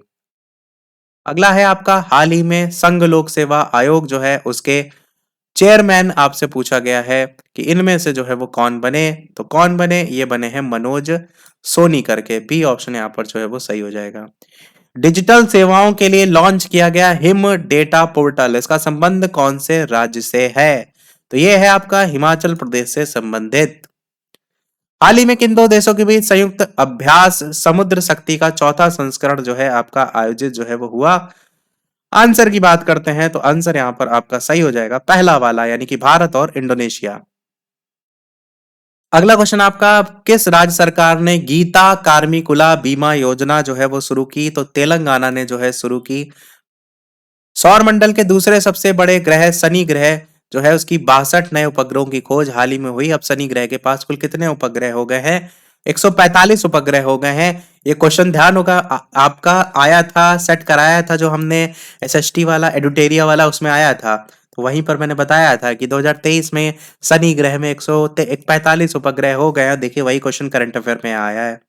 अगला है आपका हाल ही में संघ लोक सेवा आयोग जो है उसके चेयरमैन आपसे पूछा गया है कि इनमें से जो है वो कौन बने? तो कौन बने? ये बने हैं मनोज सोनी करके। बी ऑप्शन यहाँ पर जो है वो सही हो जाएगा। डिजिटल सेवाओं के लिए लॉन्च किया गया हिम डेटा पोर्टल, इसका संबंध कौन से राज्य से है? तो ये है आपका हिमाचल प्रदेश से संबंधित। हाल ही में किन दो देशों के बीच संयुक्त अभ्यास समुद्र शक्ति का चौथा संस्करण जो है आपका आयोजित जो है वो हुआ? आंसर की बात करते हैं तो आंसर यहां पर आपका सही हो जाएगा पहला वाला, यानी कि भारत और इंडोनेशिया। अगला क्वेश्चन आपका, किस राज्य सरकार ने गीता कार्मिकुला बीमा योजना जो है वो शुरू की? तो तेलंगाना ने जो है शुरू की। सौर मंडल के दूसरे सबसे बड़े ग्रह शनि ग्रह जो है उसकी 62 नए उपग्रहों की खोज हाल ही में हुई। अब शनि ग्रह के पास कुल कितने उपग्रह हो गए हैं? 145 उपग्रह हो गए हैं। ये क्वेश्चन ध्यान होगा आपका आया था, सेट कराया था जो हमने एसएसटी वाला एडुटेरिया वाला उसमें आया था। तो वहीं पर मैंने बताया था कि 2023 में शनि ग्रह में 145 उपग्रह हो गए। देखिए वही क्वेश्चन करंट अफेयर में आया है।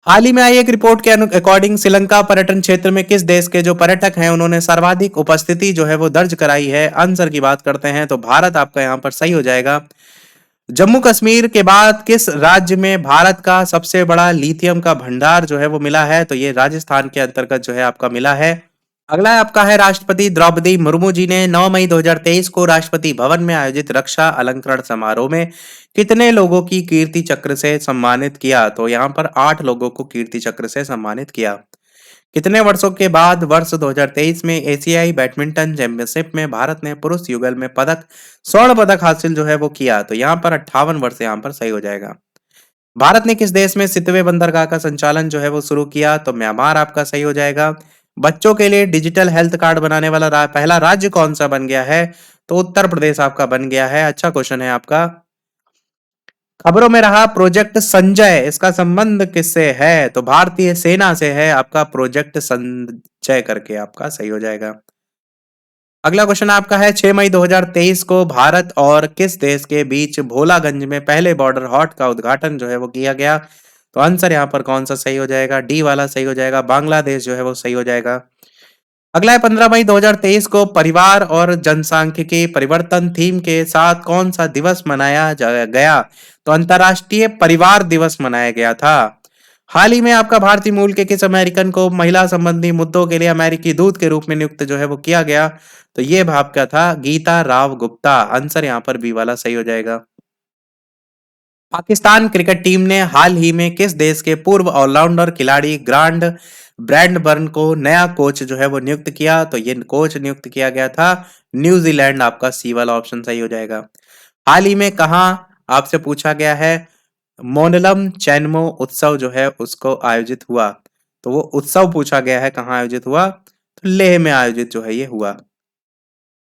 हाल ही में आई एक रिपोर्ट के अकॉर्डिंग श्रीलंका पर्यटन क्षेत्र में किस देश के जो पर्यटक हैं उन्होंने सर्वाधिक उपस्थिति जो है वो दर्ज कराई है? आंसर की बात करते हैं तो भारत आपका यहां पर सही हो जाएगा। जम्मू कश्मीर के बाद किस राज्य में भारत का सबसे बड़ा लिथियम का भंडार जो है वो मिला है? तो ये राजस्थान के अंतर्गत जो है आपका मिला है। अगला है आपका है राष्ट्रपति द्रौपदी मुर्मू जी ने 9 मई 2023 को राष्ट्रपति भवन में आयोजित रक्षा अलंकरण समारोह में कितने लोगों की कीर्ति चक्र से सम्मानित किया? तो यहाँ पर 8 लोगों को कीर्ति चक्र से सम्मानित किया। कितने वर्षों के बाद वर्ष 2023 में एशियाई बैडमिंटन चैंपियनशिप में भारत ने पुरुष युगल में स्वर्ण पदक हासिल जो है वो किया? तो यहाँ पर 58 वर्ष यहाँ पर सही हो जाएगा। भारत ने किस देश में सितवे बंदरगाह का संचालन जो है वो शुरू किया? तो म्यांमार आपका सही हो जाएगा। बच्चों के लिए डिजिटल हेल्थ कार्ड बनाने वाला पहला राज्य कौन सा बन गया है? तो उत्तर प्रदेश आपका बन गया है। अच्छा क्वेश्चन है आपका। खबरों में रहा प्रोजेक्ट संजय, इसका संबंध किससे है? तो भारतीय सेना से है आपका प्रोजेक्ट संजय करके आपका सही हो जाएगा। अगला क्वेश्चन आपका है 6 मई 2023 को भारत और किस देश के बीच भोलागंज में पहले बॉर्डर हॉट का उद्घाटन जो है वो किया गया? तो आंसर यहाँ पर कौन सा सही हो जाएगा? डी वाला सही हो जाएगा, बांग्लादेश जो है वो सही हो जाएगा। अगला है 15 मई 2023 को परिवार और जनसांख्यिकी परिवर्तन थीम के साथ कौन सा दिवस मनाया गया? तो अंतरराष्ट्रीय परिवार दिवस मनाया गया था। हाल ही में आपका भारतीय मूल के किस अमेरिकन को महिला संबंधी मुद्दों के लिए अमेरिकी दूत के रूप में नियुक्त जो है वो किया गया? तो ये भाव क्या था? गीता राव गुप्ता। आंसर यहाँ पर बी वाला सही हो जाएगा। पाकिस्तान क्रिकेट टीम ने हाल ही में किस देश के पूर्व ऑलराउंडर खिलाड़ी ग्रांड ब्रैडबर्न को नया कोच जो है वो नियुक्त किया? तो ये कोच नियुक्त किया गया था न्यूजीलैंड, आपका सी वाला ऑप्शन सही हो जाएगा। हाल ही में कहा आपसे पूछा गया है मोनलम चैनमो उत्सव जो है उसको आयोजित हुआ? तो वो उत्सव पूछा गया है कहाँ आयोजित हुआ? तो लेह में आयोजित जो है ये हुआ।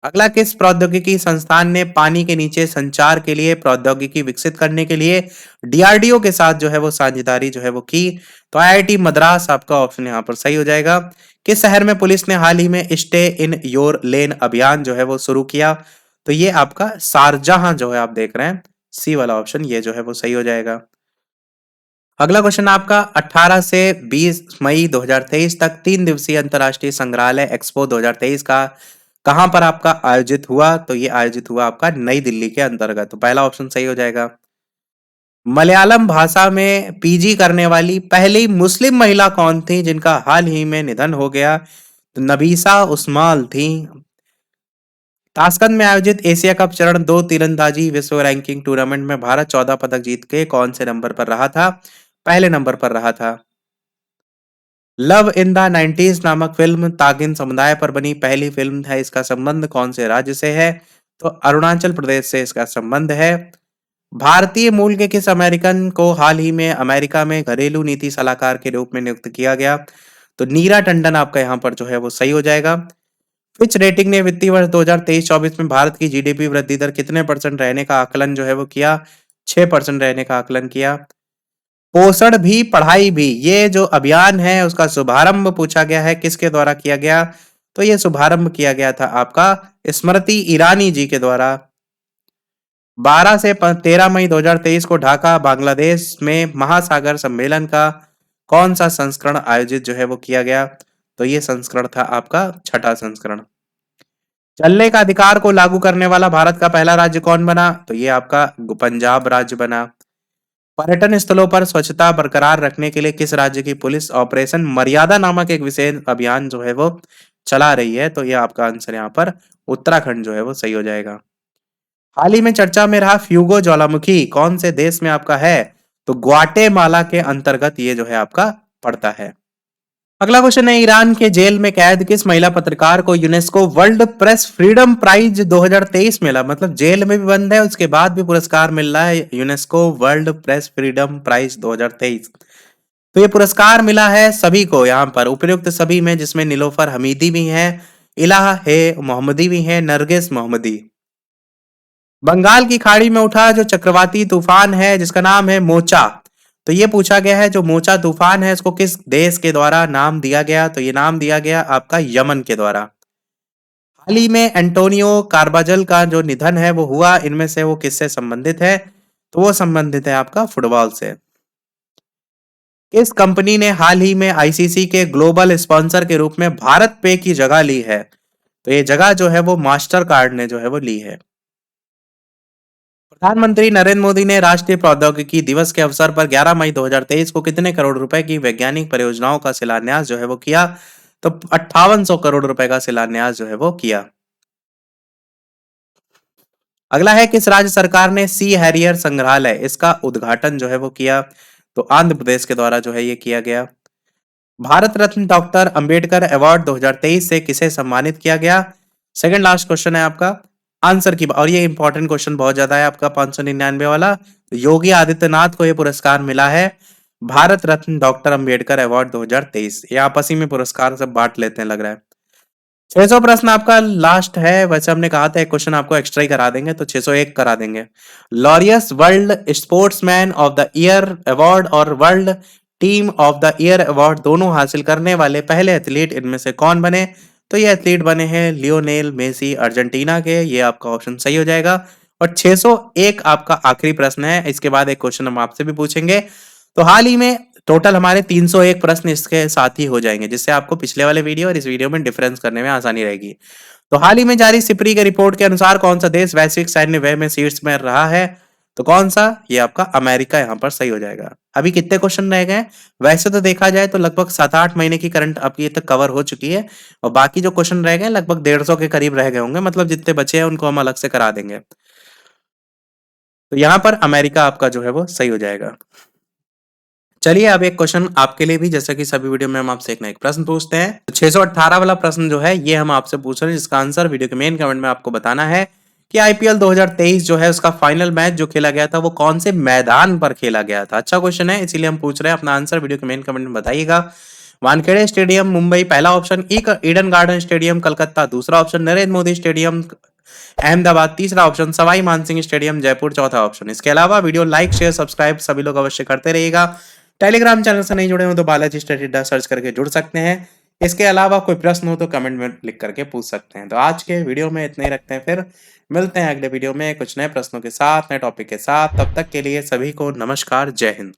अगला, किस प्रौद्योगिकी संस्थान ने पानी के नीचे संचार के लिए प्रौद्योगिकी विकसित करने के लिए डीआरडीओ के साथ जो है वो साझेदारी जो है वो की? तो आईआईटी मद्रास आपका ऑप्शन यहाँ पर सही हो जाएगा। किस शहर में पुलिस ने हाल ही में स्टे इन योर लेन अभियान जो है वो शुरू किया? तो ये आपका शारजाह जो है आप देख रहे हैं, सी वाला ऑप्शन ये जो है वो सही हो जाएगा। अगला क्वेश्चन आपका 18 से 20 मई 2023 तक 3 दिवसीय अंतर्राष्ट्रीय संग्रहालय एक्सपो 2023 का कहां पर आपका आयोजित हुआ? तो ये आयोजित हुआ आपका नई दिल्ली के अंतर्गत। तो पहला ऑप्शन सही हो जाएगा। मलयालम भाषा में पीजी करने वाली पहली मुस्लिम महिला कौन थी जिनका हाल ही में निधन हो गया? तो नबीसा उस्माल थी। ताशकंद में आयोजित एशिया कप चरण 2 तीरंदाजी विश्व रैंकिंग टूर्नामेंट में भारत 14 पदक जीत के कौन से नंबर पर रहा था? पहले नंबर पर रहा था। लव इन द 90s नामक फिल्म तागिन समुदाय पर बनी पहली फिल्म है। इसका संबंध कौन से राज्य से है? तो अरुणाचल प्रदेश से इसका संबंध है। भारतीय मूल के किस अमेरिकन को हाल ही में अमेरिका में घरेलू नीति सलाहकार के रूप में नियुक्त किया गया? तो नीरा टंडन आपका यहाँ पर जो है वो सही हो जाएगा। फिच रेटिंग ने वित्तीय वर्ष 2023-24 में भारत की जीडीपी वृद्धि दर कितने परसेंट रहने का आकलन जो है वो किया? 6% रहने का आकलन किया। पोषण भी पढ़ाई भी, ये जो अभियान है उसका शुभारंभ पूछा गया है, किसके द्वारा किया गया? तो ये शुभारंभ किया गया था आपका स्मृति ईरानी जी के द्वारा। 12 से 13 मई 2023 को ढाका बांग्लादेश में महासागर सम्मेलन का कौन सा संस्करण आयोजित जो है वो किया गया? तो ये संस्करण था आपका छठा संस्करण। चलने का अधिकार को लागू करने वाला भारत का पहला राज्य कौन बना? तो ये आपका पंजाब राज्य बना। पर्यटन स्थलों पर स्वच्छता बरकरार रखने के लिए किस राज्य की पुलिस ऑपरेशन मर्यादा नामक एक विशेष अभियान जो है वो चला रही है? तो ये आपका आंसर यहाँ पर उत्तराखंड जो है वो सही हो जाएगा। हाल ही में चर्चा में रहा फ्यूगो ज्वालामुखी कौन से देश में आपका है? तो ग्वाटेमाला के अंतर्गत ये जो है आपका पड़ता है। अगला क्वेश्चन है, ईरान के जेल में कैद किस महिला पत्रकार को UNESCO World Press Freedom Prize 2023 मिला? मतलब जेल में भी बंद है, उसके बाद भी पुरस्कार मिल रहा है, UNESCO World Press Freedom Prize 2023। तो ये पुरस्कार मिला है सभी को यहाँ पर, उपयुक्त सभी में, जिसमें निलोफर हमीदी भी है, इलाहा है मोहम्मदी भी है, नरगिस मोहम्मदी। बंगाल की खाड़ी में उठा जो चक्रवाती तूफान है जिसका नाम है मोचा, तो ये पूछा गया है जो मोचा तूफान है इसको किस देश के द्वारा नाम दिया गया? तो ये नाम दिया गया आपका यमन के द्वारा। हाल ही में एंटोनियो कार्बाजल का जो निधन है वो हुआ, इनमें से वो किससे संबंधित है? तो वो संबंधित है आपका फुटबॉल से। किस कंपनी ने हाल ही में आईसीसी के ग्लोबल स्पॉन्सर के रूप में भारत पे की जगह ली है? तो ये जगह जो है वो मास्टर कार्ड ने जो है वो ली है। प्रधानमंत्री नरेंद्र मोदी ने राष्ट्रीय प्रौद्योगिकी दिवस के अवसर पर 11 मई 2023 को कितने करोड़ रुपए की वैज्ञानिक परियोजनाओं का शिलान्यास जो है वो किया? तो 5800 करोड़ रुपए का शिलान्यास जो है वो किया। अगला है, किस राज्य सरकार ने सी हैरियर संग्रहालय इसका उद्घाटन जो है वो किया? तो आंध्र प्रदेश के द्वारा जो है ये किया गया। भारत रत्न डॉक्टर अंबेडकर अवार्ड 2023 से किसे सम्मानित किया गया? सेकंड लास्ट क्वेश्चन है आपका आंसर की, और ये इंपॉर्टेंट क्वेश्चन बहुत ज्यादा है आपका 599 वाला। योगी आदित्यनाथ को ये पुरस्कार मिला है भारत रत्न डॉक्टर अंबेडकर अवार्ड 2023। ये आपसी में पुरस्कार सब बांट लेते हैं लग रहा है। 600 प्रश्न आपका लास्ट है, वैसे हमने कहा था एक क्वेश्चन आपको एक्स्ट्रा ही करा देंगे, तो 601 करा देंगे। Laureus world sportsman of the year award और world team of the year award दोनों हासिल करने वाले पहले एथलीट इनमें से कौन बने? तो ये एथलीट बने हैं लियोनेल मेसी अर्जेंटीना के, ये आपका ऑप्शन सही हो जाएगा। और 601 आपका आखिरी प्रश्न है, इसके बाद एक क्वेश्चन हम आपसे भी पूछेंगे। तो हाल ही में टोटल हमारे 301 प्रश्न इसके साथ ही हो जाएंगे, जिससे आपको पिछले वाले वीडियो और इस वीडियो में डिफरेंस करने में आसानी रहेगी। तो हाल ही में जारी सिपरी के रिपोर्ट के अनुसार कौन सा देश वैश्विक सैन्य व्यय में शीर्ष में रहा है? तो कौन सा? ये आपका अमेरिका यहाँ पर सही हो जाएगा। अभी कितने क्वेश्चन रह गए? वैसे तो देखा जाए तो लगभग 7-8 महीने की करंट आपकी तक कवर हो चुकी है, और बाकी जो क्वेश्चन रह गए लगभग 150 के करीब रह गए होंगे, मतलब जितने बचे हैं उनको हम अलग से करा देंगे। तो यहाँ पर अमेरिका आपका जो है वो सही हो जाएगा। चलिए अब एक क्वेश्चन आपके लिए भी, जैसा कि सभी वीडियो में हम आपसे एक ना एक प्रश्न पूछते हैं। तो 618 वाला प्रश्न जो है ये हम आपसे पूछ रहे हैं, जिसका आंसर वीडियो के मेन कमेंट में आपको बताना है कि आईपीएल 2023 जो है उसका फाइनल मैच जो खेला गया था वो कौन से मैदान पर खेला गया था। अच्छा क्वेश्चन है, इसीलिए हम पूछ रहे हैं। अपना आंसर वीडियो के मेन कमेंट में बताइएगा। वानखेड़े स्टेडियम मुंबई पहला option, Eden garden stadium Calcutta दूसरा ऑप्शन, नरेंद्र मोदी स्टेडियम अहमदाबाद तीसरा ऑप्शन, सवाई मानसिंह स्टेडियम जयपुर चौथा ऑप्शन। इसके अलावा वीडियो लाइक शेयर सब्सक्राइब सभी लोग अवश्य करते रहिएगा। टेलीग्राम चैनल से नहीं जुड़े हो तो बालाजी स्टडी अड्डा सर्च करके जुड़ सकते हैं। इसके अलावा कोई प्रश्न हो तो कमेंट में लिख करके पूछ सकते हैं। तो आज के वीडियो में इतना ही रखते हैं, फिर मिलते हैं अगले वीडियो में कुछ नए प्रश्नों के साथ, नए टॉपिक के साथ। तब तक के लिए सभी को नमस्कार, जय हिंद।